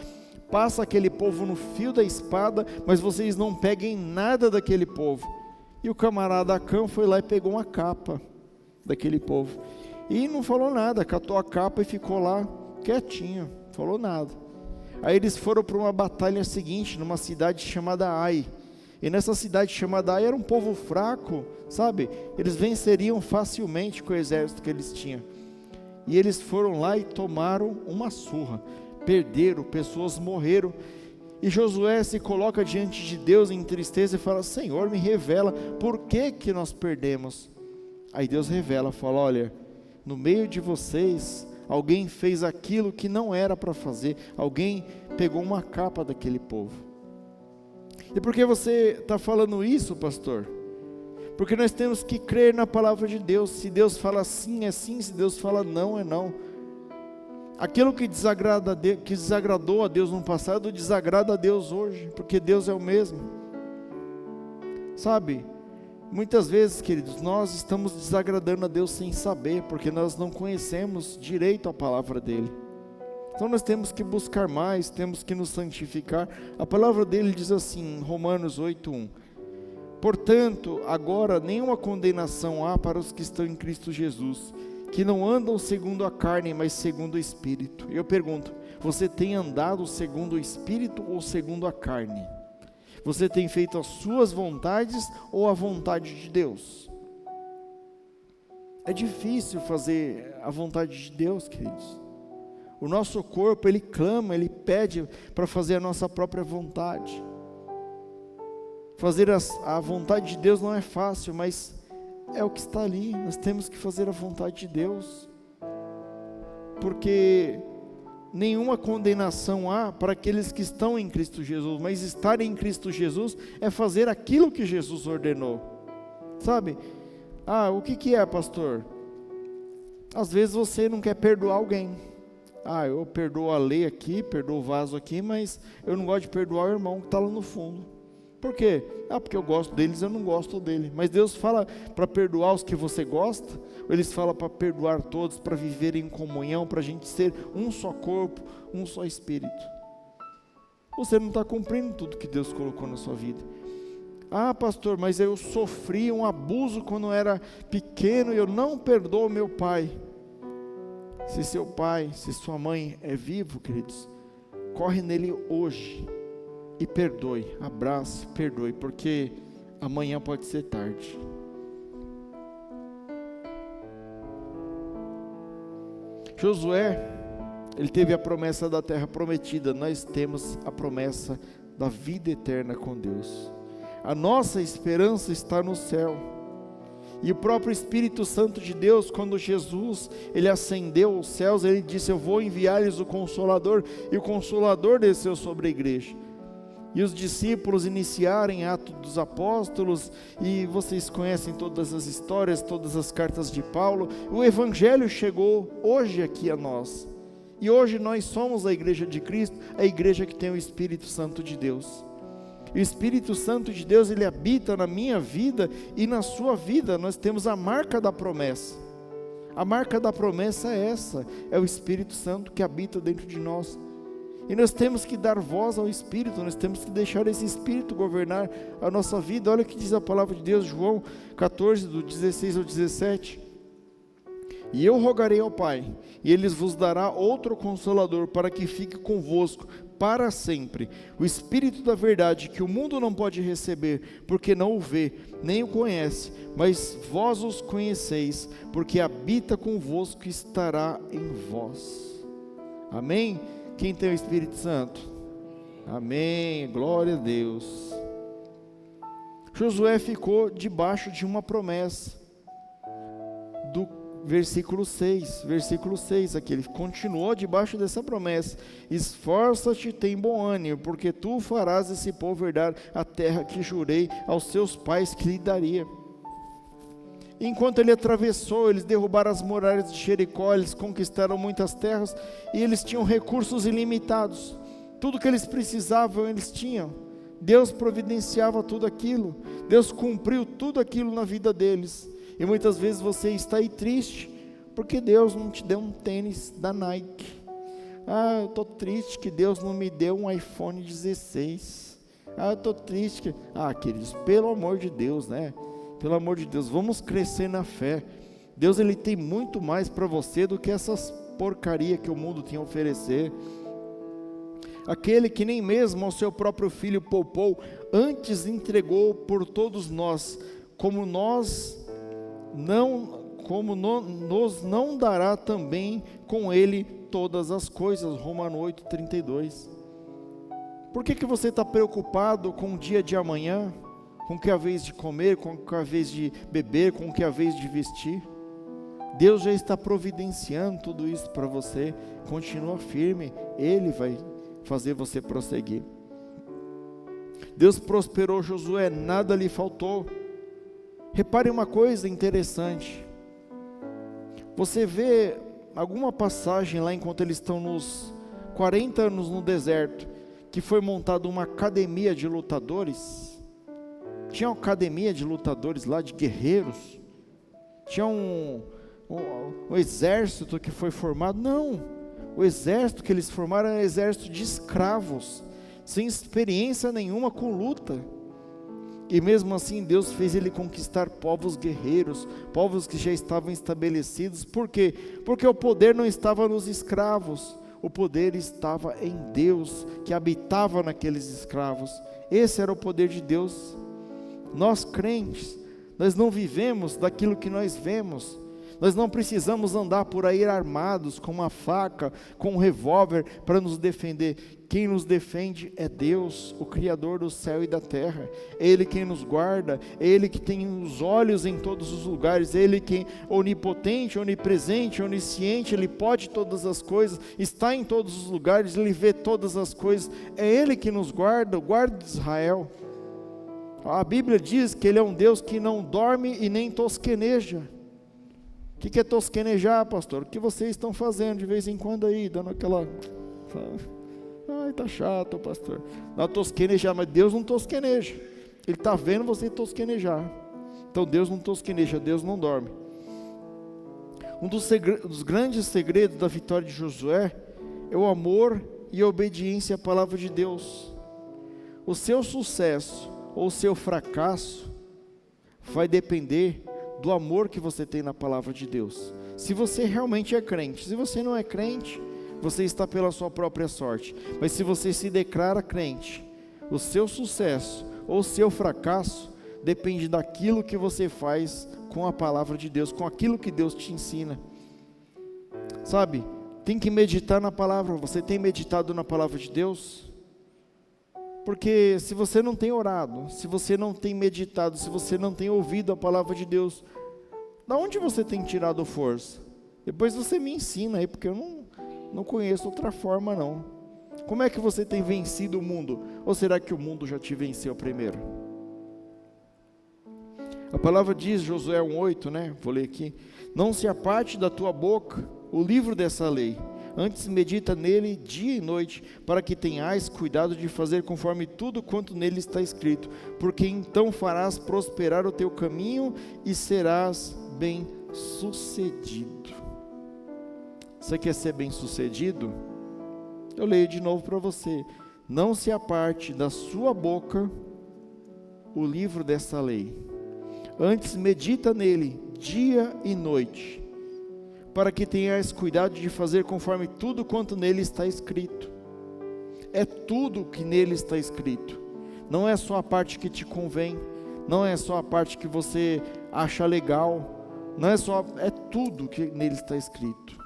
passa aquele povo no fio da espada, mas vocês não peguem nada daquele povo. E o camarada Acã foi lá e pegou uma capa daquele povo, e não falou nada, catou a capa e ficou lá quietinho, não falou nada. Aí eles foram para uma batalha seguinte, numa cidade chamada Ai, e nessa cidade chamada Ai era um povo fraco, sabe, eles venceriam facilmente com o exército que eles tinham, e eles foram lá e tomaram uma surra, perderam, pessoas morreram, e Josué se coloca diante de Deus em tristeza e fala: Senhor, me revela, por que nós perdemos? Aí Deus revela, fala: olha, no meio de vocês, alguém fez aquilo que não era para fazer, alguém pegou uma capa daquele povo. E por que você está falando isso, pastor? Porque nós temos que crer na palavra de Deus. Se Deus fala sim, é sim, se Deus fala não, é não. Aquilo que desagradou a Deus no passado, desagrada a Deus hoje, porque Deus é o mesmo. Sabe, muitas vezes, queridos, nós estamos desagradando a Deus sem saber, porque nós não conhecemos direito a palavra dEle. Então nós temos que buscar mais, temos que nos santificar. A palavra dEle diz assim, em Romanos 8:1: portanto, agora nenhuma condenação há para os que estão em Cristo Jesus, que não andam segundo a carne, mas segundo o Espírito. Eu pergunto, você tem andado segundo o Espírito ou segundo a carne? Você tem feito as suas vontades ou a vontade de Deus? É difícil fazer a vontade de Deus, queridos. O nosso corpo, ele clama, ele pede para fazer a nossa própria vontade. Fazer a vontade de Deus não é fácil, mas é o que está ali. Nós temos que fazer a vontade de Deus, porque nenhuma condenação há para aqueles que estão em Cristo Jesus, mas estar em Cristo Jesus é fazer aquilo que Jesus ordenou, sabe? O que é, pastor? Às vezes você não quer perdoar alguém. Eu perdoo a lei aqui, perdoo o vaso aqui, mas eu não gosto de perdoar o irmão que está lá no fundo. Por quê? Porque eu gosto deles, eu não gosto dele. Mas Deus fala para perdoar os que você gosta, ou Ele fala para perdoar todos, para viver em comunhão, para a gente ser um só corpo, um só espírito. você não está cumprindo tudo que Deus colocou na sua vida. Ah, pastor, mas eu sofri um abuso quando eu era pequeno e eu não perdoo meu pai. Se seu pai, se sua mãe é vivo, queridos, corre nele hoje e perdoe, abrace, perdoe, porque amanhã pode ser tarde. Josué, ele teve a promessa da terra prometida, nós temos a promessa da vida eterna com Deus. A nossa esperança está no céu. E o próprio Espírito Santo de Deus, quando Jesus, ele ascendeu aos céus, ele disse: eu vou enviar-lhes o Consolador, e o Consolador desceu sobre a igreja. E os discípulos iniciaram Atos dos Apóstolos, e vocês conhecem todas as histórias, todas as cartas de Paulo. O Evangelho chegou hoje aqui a nós. E hoje nós somos a igreja de Cristo, a igreja que tem o Espírito Santo de Deus. E o Espírito Santo de Deus, ele habita na minha vida e na sua vida. Nós temos a marca da promessa. A marca da promessa é essa, é o Espírito Santo que habita dentro de nós. E nós temos que dar voz ao Espírito, nós temos que deixar esse Espírito governar a nossa vida. Olha o que diz a palavra de Deus, João 14, do 16 ao 17. E eu rogarei ao Pai, e Ele vos dará outro Consolador, para que fique convosco para sempre, o Espírito da verdade, que o mundo não pode receber, porque não o vê, nem o conhece, mas vós os conheceis, porque habita convosco e estará em vós. Amém? Quem tem o Espírito Santo? Amém, glória a Deus. Josué ficou debaixo de uma promessa, do versículo 6 aqui, ele continuou debaixo dessa promessa: esforça-te, tem bom ânimo, porque tu farás esse povo herdar a terra que jurei aos seus pais que lhe daria. Enquanto ele atravessou, eles derrubaram as muralhas de Jericó, eles conquistaram muitas terras, e eles tinham recursos ilimitados, tudo que eles precisavam eles tinham. Deus providenciava tudo aquilo, Deus cumpriu tudo aquilo na vida deles. E muitas vezes você está aí triste, porque Deus não te deu um tênis da Nike. Ah, eu estou triste que Deus não me deu um iPhone 16. Ah, eu estou triste que... Ah, queridos, pelo amor de Deus, né? Pelo amor de Deus, vamos crescer na fé. Deus, Ele tem muito mais para você do que essas porcaria que o mundo tem a oferecer. Aquele que nem mesmo ao seu próprio filho poupou, antes entregou por todos nós, nos não dará também com ele todas as coisas. Romanos 8:32. Por que você está preocupado com o dia de amanhã? Com o que é a vez de comer, com o que é a vez de beber, com o que é a vez de vestir? Deus já está providenciando tudo isso para você. Continua firme, Ele vai fazer você prosseguir. Deus prosperou Josué, nada lhe faltou. Repare uma coisa interessante. Você vê alguma passagem lá enquanto eles estão nos 40 anos no deserto, que foi montada uma academia de lutadores? Tinha uma academia de lutadores lá, de guerreiros? Tinha um exército que foi formado? Não, o exército que eles formaram era um exército de escravos, sem experiência nenhuma com luta. E mesmo assim Deus fez ele conquistar povos guerreiros, povos que já estavam estabelecidos. Por quê? Porque o poder não estava nos escravos, o poder estava em Deus, que habitava naqueles escravos. Esse era o poder de Deus. Nós crentes, nós não vivemos daquilo que nós vemos. Nós não precisamos andar por aí armados com uma faca, com um revólver para nos defender. Quem nos defende é Deus, o Criador do céu e da terra. É Ele quem nos guarda, é Ele que tem os olhos em todos os lugares, é Ele quem é onipotente, onipresente, onisciente, Ele pode todas as coisas, está em todos os lugares, Ele vê todas as coisas. É Ele que nos guarda, o guarda de Israel. A Bíblia diz que Ele é um Deus que não dorme e nem tosqueneja. O que é tosquenejar, pastor? O que vocês estão fazendo de vez em quando aí, dando aquela... Ai, está chato, pastor. Não, tosquenejar, mas Deus não tosqueneja. Ele está vendo você tosquenejar. Então Deus não tosqueneja, Deus não dorme. Um dos grandes segredos da vitória de Josué é o amor e obediência à palavra de Deus. O seu sucesso ou o seu fracasso vai depender do amor que você tem na palavra de Deus. Se você realmente é crente, se você não é crente, você está pela sua própria sorte. Mas se você se declara crente, o seu sucesso ou o seu fracasso depende daquilo que você faz com a palavra de Deus, com aquilo que Deus te ensina. Sabe, tem que meditar na palavra. Você tem meditado na palavra de Deus? Porque se você não tem orado, se você não tem meditado, se você não tem ouvido a palavra de Deus, da onde você tem tirado força? Depois você me ensina aí, porque eu não conheço outra forma não. Como é que você tem vencido o mundo? Ou será que o mundo já te venceu primeiro? A palavra diz, Josué 1:8, né? Vou ler aqui. Não se aparte da tua boca o livro dessa lei, antes medita nele dia e noite, para que tenhais cuidado de fazer conforme tudo quanto nele está escrito, porque então farás prosperar o teu caminho e serás bem sucedido. Você quer ser bem sucedido? Eu leio de novo para você. Não se aparte da sua boca o livro dessa lei, antes medita nele dia e noite, para que tenhas cuidado de fazer conforme tudo quanto nele está escrito. É tudo que nele está escrito, não é só a parte que te convém, não é só a parte que você acha legal, é tudo que nele está escrito.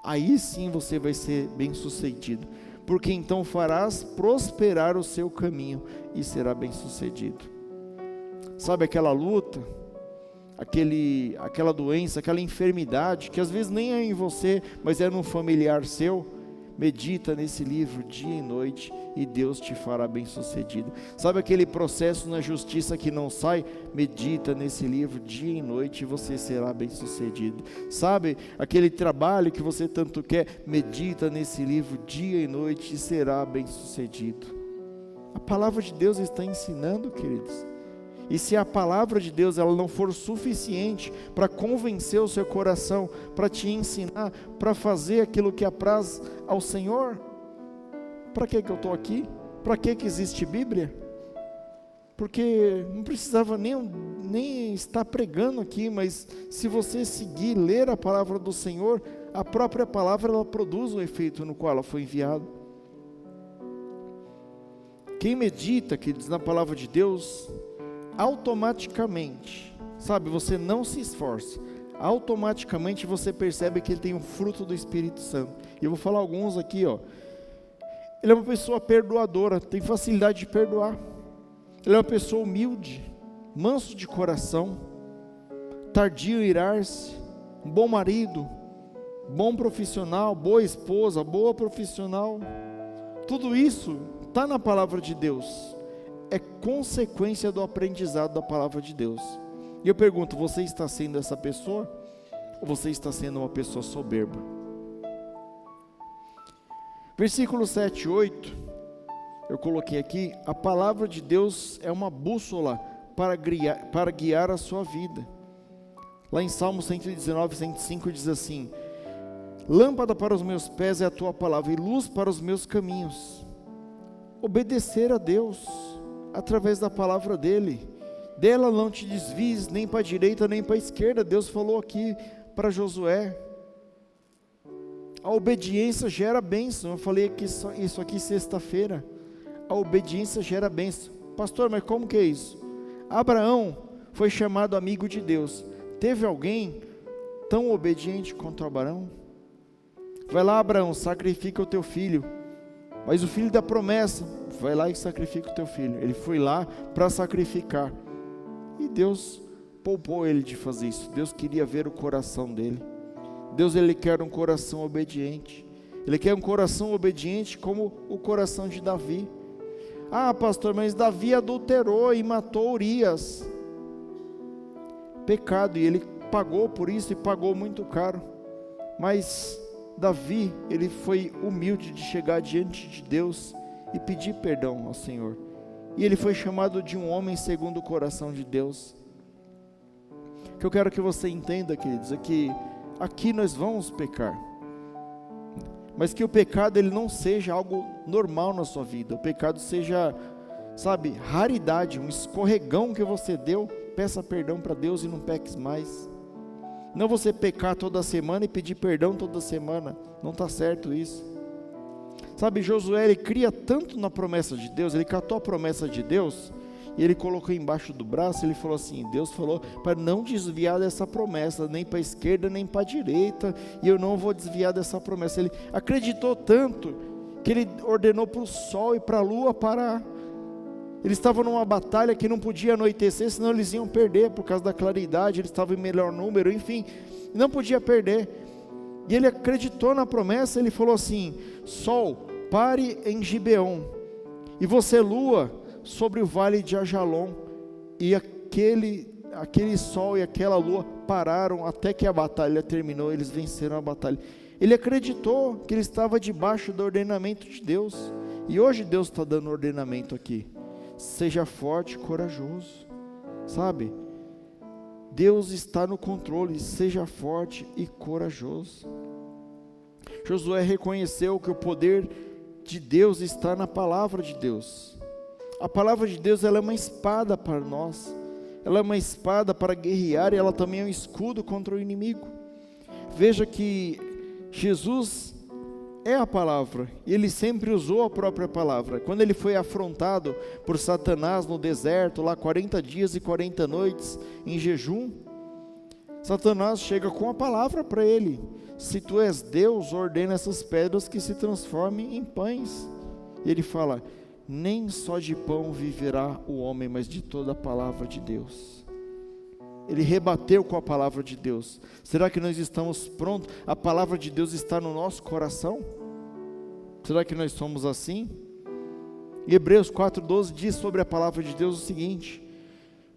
Aí sim você vai ser bem sucedido, porque então farás prosperar o seu caminho e será bem sucedido. Sabe aquela luta, aquela doença, aquela enfermidade, que às vezes nem é em você, mas é num familiar seu? Medita nesse livro dia e noite e Deus te fará bem sucedido. Sabe aquele processo na justiça que não sai? Medita nesse livro dia e noite e você será bem sucedido. Sabe aquele trabalho que você tanto quer? Medita nesse livro dia e noite e será bem sucedido. A palavra de Deus está ensinando, queridos. E se a palavra de Deus ela não for suficiente para convencer o seu coração, para te ensinar, para fazer aquilo que apraz ao Senhor, para que eu estou aqui? Para que existe Bíblia? Porque não precisava nem estar pregando aqui, mas se você seguir, ler a palavra do Senhor, a própria palavra ela produz o efeito no qual ela foi enviada. Quem medita, queridos, na palavra de Deus, automaticamente, sabe, você não se esforça, automaticamente você percebe que ele tem um fruto do Espírito Santo. E eu vou falar alguns aqui, ó. Ele é uma pessoa perdoadora, tem facilidade de perdoar. Ele é uma pessoa humilde, manso de coração, tardio em irar-se, um bom marido, bom profissional, boa esposa, boa profissional. Tudo isso está na palavra de Deus. É consequência do aprendizado da palavra de Deus. E eu pergunto, você está sendo essa pessoa? Ou você está sendo uma pessoa soberba? Versículo 7 e 8, eu coloquei aqui, a palavra de Deus é uma bússola para guiar a sua vida. Lá em Salmo 119, 105 diz assim, lâmpada para os meus pés é a tua palavra e luz para os meus caminhos. Obedecer a Deus através da palavra dele, dela não te desvies nem para a direita nem para a esquerda. Deus falou aqui para Josué. A obediência gera bênção. Eu falei aqui isso aqui sexta-feira. A obediência gera bênção. Pastor, mas como que é isso? Abraão foi chamado amigo de Deus. Teve alguém tão obediente quanto Abraão? Vai lá, Abraão, sacrifica o teu filho. Mas o filho da promessa, vai lá e sacrifica o teu filho. Ele foi lá para sacrificar. E Deus poupou ele de fazer isso. Deus queria ver o coração dele. Deus, ele quer um coração obediente. Ele quer um coração obediente como o coração de Davi. Ah, pastor, mas Davi adulterou e matou Urias. Pecado, e ele pagou por isso e pagou muito caro. Mas Davi, ele foi humilde de chegar diante de Deus e pedir perdão ao Senhor. E ele foi chamado de um homem segundo o coração de Deus. O que eu quero que você entenda, queridos, é que aqui nós vamos pecar. mas que o pecado ele não seja algo normal na sua vida, o pecado seja, sabe, raridade, um escorregão que você deu. Peça perdão para Deus e não peques mais. Não você pecar toda semana e pedir perdão toda semana, não está certo isso. Sabe, Josué, ele cria tanto na promessa de Deus, ele catou a promessa de Deus, e ele colocou embaixo do braço, ele falou assim, Deus falou para não desviar dessa promessa, nem para a esquerda, nem para a direita, e eu não vou desviar dessa promessa. Ele acreditou tanto, que ele ordenou para o sol e para a lua parar. Eles estavam numa batalha que não podia anoitecer, senão eles iam perder, por causa da claridade, eles estavam em melhor número, enfim, não podia perder. E ele acreditou na promessa, ele falou assim, sol, pare em Gibeon, e você lua, sobre o vale de Ajalon. E aquele sol e aquela lua pararam até que a batalha terminou, eles venceram a batalha. Ele acreditou que ele estava debaixo do ordenamento de Deus, e hoje Deus está dando ordenamento aqui. Seja forte e corajoso, sabe? Deus está no controle, seja forte e corajoso. Josué reconheceu que o poder de Deus está na palavra de Deus. A palavra de Deus, ela é uma espada para nós, ela é uma espada para guerrear, e ela também é um escudo contra o inimigo. Veja que Jesus é a palavra, e ele sempre usou a própria palavra. Quando ele foi afrontado por Satanás no deserto, lá 40 dias e 40 noites em jejum, Satanás chega com a palavra para ele, se tu és Deus, ordena essas pedras que se transformem em pães. E ele fala, nem só de pão viverá o homem, mas de toda a palavra de Deus. Ele rebateu com a palavra de Deus. Será que nós estamos prontos? A palavra de Deus está no nosso coração? Será que nós somos assim? Hebreus 4:12 diz sobre a palavra de Deus o seguinte,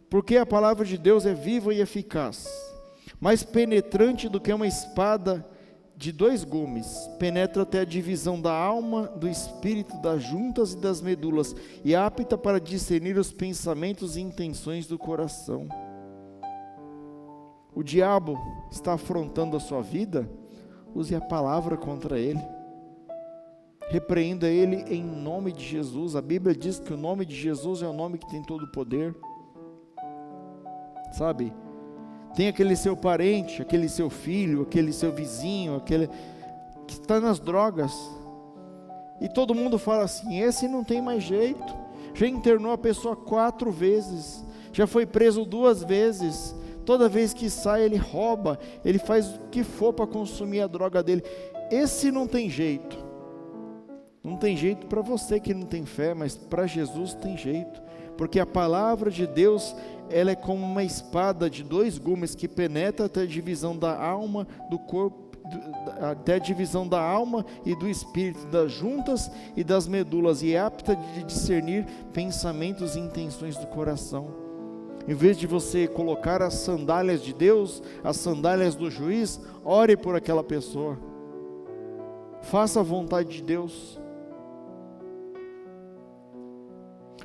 porque a palavra de Deus é viva e eficaz, mais penetrante do que uma espada de 2 gumes, penetra até a divisão da alma, do espírito, das juntas e das medulas, e apta para discernir os pensamentos e intenções do coração. O diabo está afrontando a sua vida, use a palavra contra ele, repreenda ele em nome de Jesus. A Bíblia diz que o nome de Jesus é o nome que tem todo o poder, sabe? Tem aquele seu parente, aquele seu filho, aquele seu vizinho, aquele que está nas drogas, e todo mundo fala assim, esse não tem mais jeito, já internou a pessoa 4 vezes, já foi preso 2 vezes, toda vez que sai ele rouba, ele faz o que for para consumir a droga dele, esse não tem jeito. Não tem jeito para você que não tem fé, mas para Jesus tem jeito, porque a palavra de Deus, ela é como uma espada de 2 gumes, que penetra até a divisão da alma, do corpo, até a divisão da alma e do espírito, das juntas e das medulas, e é apta de discernir pensamentos e intenções do coração. Em vez de você colocar as sandálias de Deus, as sandálias do juiz, ore por aquela pessoa, faça a vontade de Deus.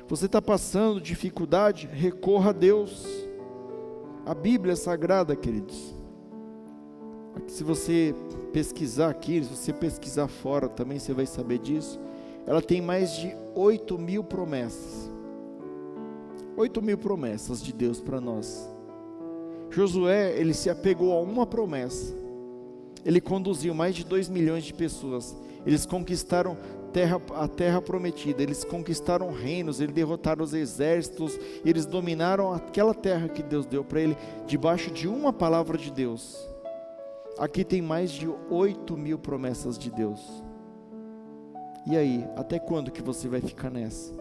Você está passando dificuldade, recorra a Deus. A Bíblia é sagrada, queridos. Se você pesquisar aqui, se você pesquisar fora também, você vai saber disso. Ela tem mais de 8.000 promessas. 8.000 promessas de Deus para nós. Josué, ele se apegou a uma promessa. Ele conduziu mais de 2 milhões de pessoas. Eles conquistaram a terra prometida, eles conquistaram reinos, eles derrotaram os exércitos, eles dominaram aquela terra que Deus deu para ele, debaixo de uma palavra de Deus. Aqui tem mais de 8.000 promessas de Deus. E aí, até quando que você vai ficar nessa?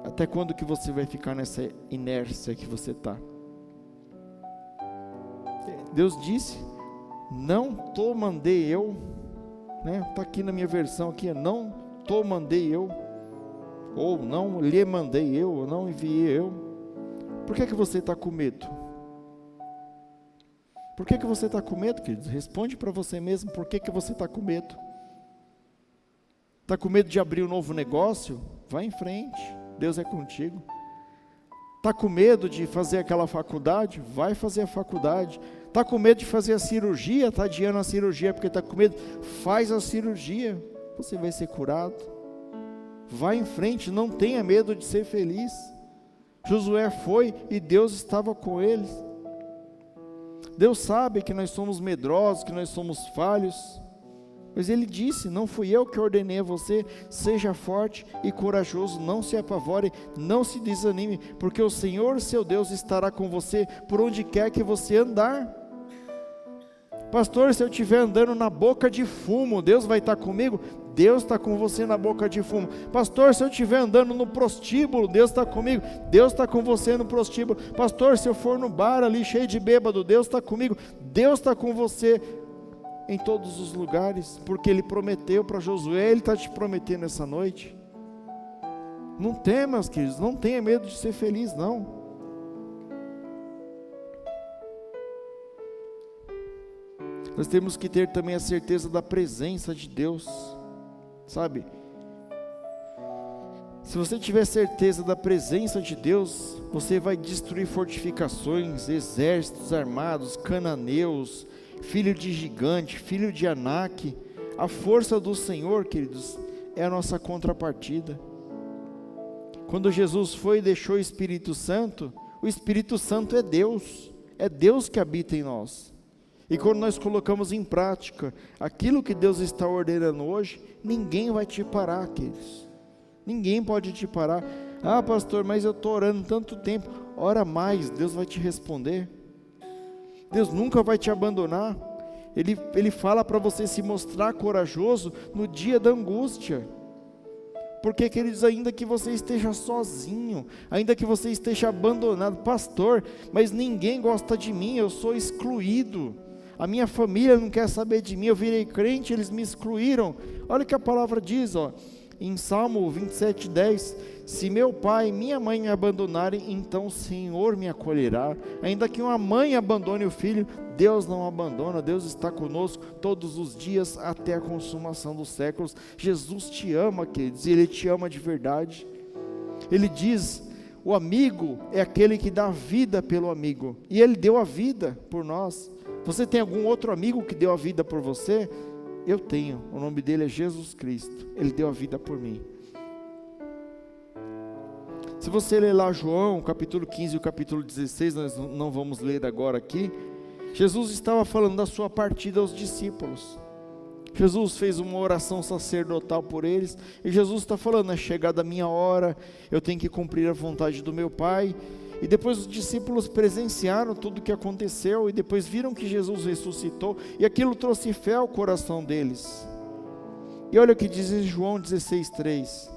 Até quando que você vai ficar nessa inércia que você está? Deus disse, não tô mandei eu, né? Está aqui na minha versão aqui, não tô mandei eu, ou não lhe mandei eu, ou não enviei eu. Por que você está com medo? Por que você está com medo, queridos? Responde para você mesmo, por que você está com medo? Está com medo de abrir um novo negócio? Vai em frente, Deus é contigo. Está com medo de fazer aquela faculdade? Vai fazer a faculdade. Está com medo de fazer a cirurgia, está adiando a cirurgia porque está com medo? Faz a cirurgia, você vai ser curado. Vai em frente, não tenha medo de ser feliz. Josué foi e Deus estava com eles. Deus sabe que nós somos medrosos, que nós somos falhos, mas Ele disse: não fui eu que ordenei a você, seja forte e corajoso, não se apavore, não se desanime, porque o Senhor seu Deus estará com você por onde quer que você andar. Pastor, se eu estiver andando na boca de fumo, Deus vai estar comigo? Deus está com você na boca de fumo. Pastor, se eu estiver andando no prostíbulo, Deus está comigo? Deus está com você no prostíbulo. Pastor, se eu for no bar ali cheio de bêbado, Deus está comigo? Deus está com você em todos os lugares, porque Ele prometeu para Josué, Ele está te prometendo essa noite. Não temas, queridos, não tenha medo de ser feliz, não. Nós temos que ter também a certeza da presença de Deus, sabe? Se você tiver certeza da presença de Deus, você vai destruir fortificações, exércitos armados, cananeus, filho de gigante, filho de Anak. A força do Senhor, queridos, é a nossa contrapartida. Quando Jesus foi e deixou o Espírito Santo é Deus que habita em nós. E quando nós colocamos em prática aquilo que Deus está ordenando hoje, ninguém vai te parar, queridos. Ninguém pode te parar. Ah, pastor, mas eu estou orando tanto tempo. Ora mais, Deus vai te responder. Deus nunca vai te abandonar. Ele fala para você se mostrar corajoso no dia da angústia. Porque, queridos, ainda que você esteja sozinho, ainda que você esteja abandonado, pastor, mas ninguém gosta de mim, eu sou excluído. A minha família não quer saber de mim, eu virei crente, eles me excluíram. Olha o que a palavra diz, em Salmo 27:10, se meu pai e minha mãe me abandonarem, então o Senhor me acolherá. Ainda que uma mãe abandone o filho, Deus não abandona, Deus está conosco todos os dias até a consumação dos séculos. Jesus te ama, queridos, e Ele te ama de verdade. Ele diz: o amigo é aquele que dá vida pelo amigo, e Ele deu a vida por nós. Você tem algum outro amigo que deu a vida por você? Eu tenho, o nome dele é Jesus Cristo, Ele deu a vida por mim. Se você ler lá João, capítulo 15 e o capítulo 16, nós não vamos ler agora aqui, Jesus estava falando da sua partida aos discípulos. Jesus fez uma oração sacerdotal por eles, e Jesus está falando: é chegada a minha hora, eu tenho que cumprir a vontade do meu Pai. E depois os discípulos presenciaram tudo o que aconteceu, e depois viram que Jesus ressuscitou, e aquilo trouxe fé ao coração deles. E olha o que diz em João 16:3: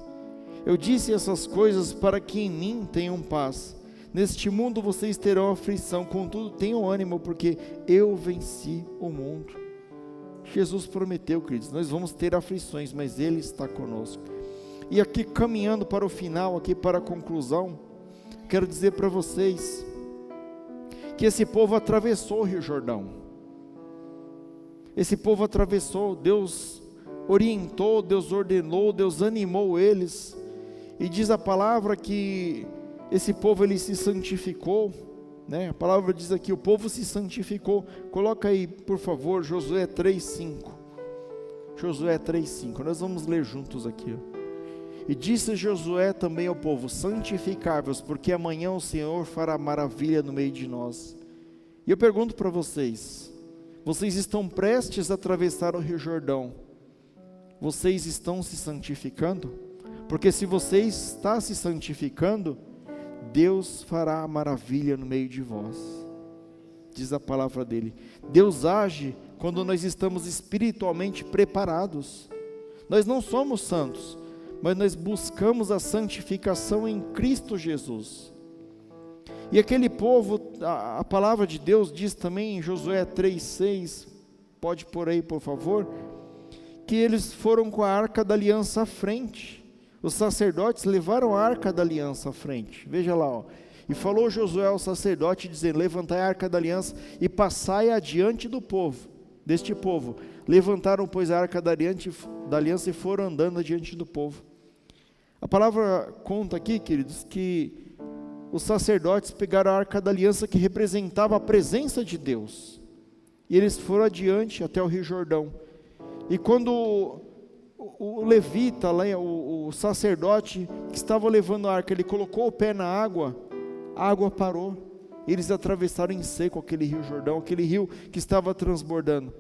eu disse essas coisas para que em mim tenham paz. Neste mundo vocês terão aflição, contudo tenham ânimo, porque eu venci o mundo. Jesus prometeu, queridos, nós vamos ter aflições, mas Ele está conosco. E aqui, caminhando para o final, aqui para a conclusão, quero dizer para vocês que esse povo atravessou o Rio Jordão. Esse povo atravessou, Deus orientou, Deus ordenou, Deus animou eles. E diz a palavra que esse povo, ele se santificou, né? A palavra diz aqui: o povo se santificou. Coloca aí, por favor, Josué 3:5. Josué 3:5, nós vamos ler juntos aqui. E disse Josué também ao povo: santificai-vos, porque amanhã o Senhor fará maravilha no meio de nós. E eu pergunto para vocês: vocês estão prestes a atravessar o Rio Jordão, vocês estão se santificando? Porque se você está se santificando, Deus fará maravilha no meio de vós. Diz a palavra dele. Deus age quando nós estamos espiritualmente preparados. Nós não somos santos, mas nós buscamos a santificação em Cristo Jesus. E aquele povo, a palavra de Deus diz também em Josué 3:6, pode pôr aí por favor, que eles foram com a arca da aliança à frente. Os sacerdotes levaram a arca da aliança à frente. Veja lá, e falou Josué ao sacerdote, dizendo: levantai a arca da aliança e passai adiante do povo, deste povo. Levantaram, pois, a arca da aliança e foram andando adiante do povo. A palavra conta aqui, queridos, que os sacerdotes pegaram a arca da aliança, que representava a presença de Deus. E eles foram adiante até o Rio Jordão. E quando o levita, o sacerdote que estava levando a arca, ele colocou o pé na água, a água parou. Eles atravessaram em seco aquele Rio Jordão, aquele rio que estava transbordando.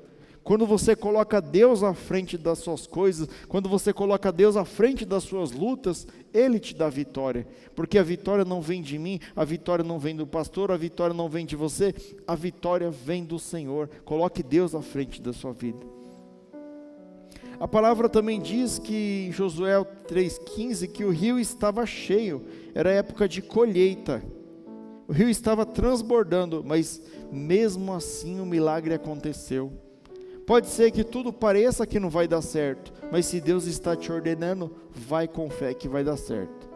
Quando você coloca Deus à frente das suas coisas, quando você coloca Deus à frente das suas lutas, Ele te dá vitória, porque a vitória não vem de mim, a vitória não vem do pastor, a vitória não vem de você, a vitória vem do Senhor. Coloque Deus à frente da sua vida. A palavra também diz que em Josué 3,15, que o rio estava cheio, era época de colheita, o rio estava transbordando, mas mesmo assim o milagre aconteceu. Pode ser que tudo pareça que não vai dar certo, mas se Deus está te ordenando, vai com fé que vai dar certo.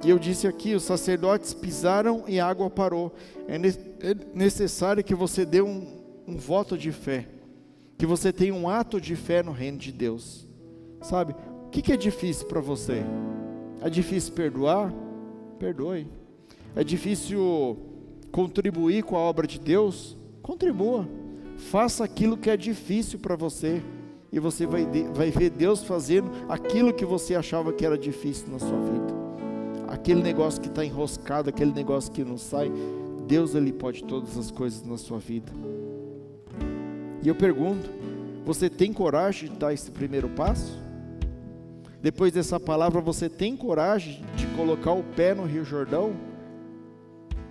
E eu disse aqui, os sacerdotes pisaram e a água parou. É necessário que você dê um voto de fé, que você tenha um ato de fé no reino de Deus. Sabe, o que é difícil para você? É difícil perdoar? Perdoe. É difícil contribuir com a obra de Deus? Contribua. Faça aquilo que é difícil para você, e você vai ver Deus fazendo aquilo que você achava que era difícil na sua vida. Aquele negócio que está enroscado, aquele negócio que não sai, Deus, Ele pode todas as coisas na sua vida. E eu pergunto, você tem coragem de dar esse primeiro passo? Depois dessa palavra, você tem coragem de colocar o pé no Rio Jordão?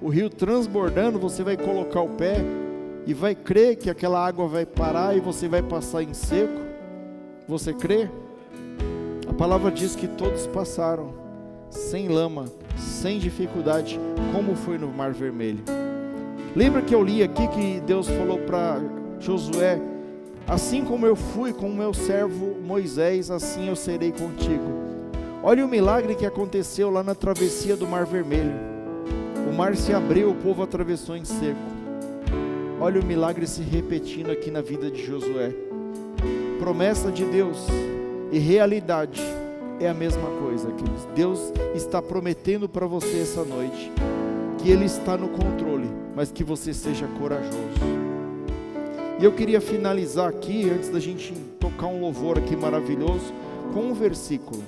O rio transbordando, você vai colocar o pé e vai crer que aquela água vai parar e você vai passar em seco? Você crê? A palavra diz que todos passaram sem lama, sem dificuldade, como foi no Mar Vermelho. Lembra que eu li aqui que Deus falou para Josué: assim como eu fui com o meu servo Moisés, assim eu serei contigo. Olha o milagre que aconteceu lá na travessia do Mar Vermelho. O mar se abriu, o povo atravessou em seco. Olha o milagre se repetindo aqui na vida de Josué. Promessa de Deus e realidade é a mesma coisa, queridos. Deus está prometendo para você essa noite que Ele está no controle, mas que você seja corajoso. E eu queria finalizar aqui, antes da gente tocar um louvor aqui maravilhoso, com um versículo.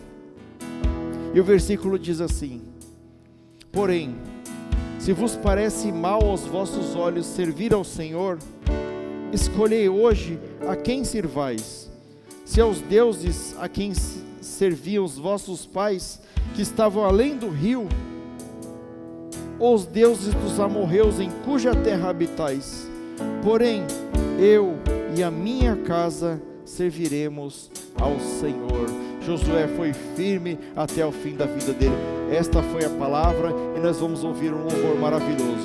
E o versículo diz assim: porém, se vos parece mal aos vossos olhos servir ao Senhor, escolhei hoje a quem servais. Se aos deuses a quem serviam os vossos pais, que estavam além do rio, ou os deuses dos amorreus em cuja terra habitais. Porém, eu e a minha casa serviremos ao Senhor. Josué foi firme até o fim da vida dele. Esta foi a palavra, e nós vamos ouvir um louvor maravilhoso.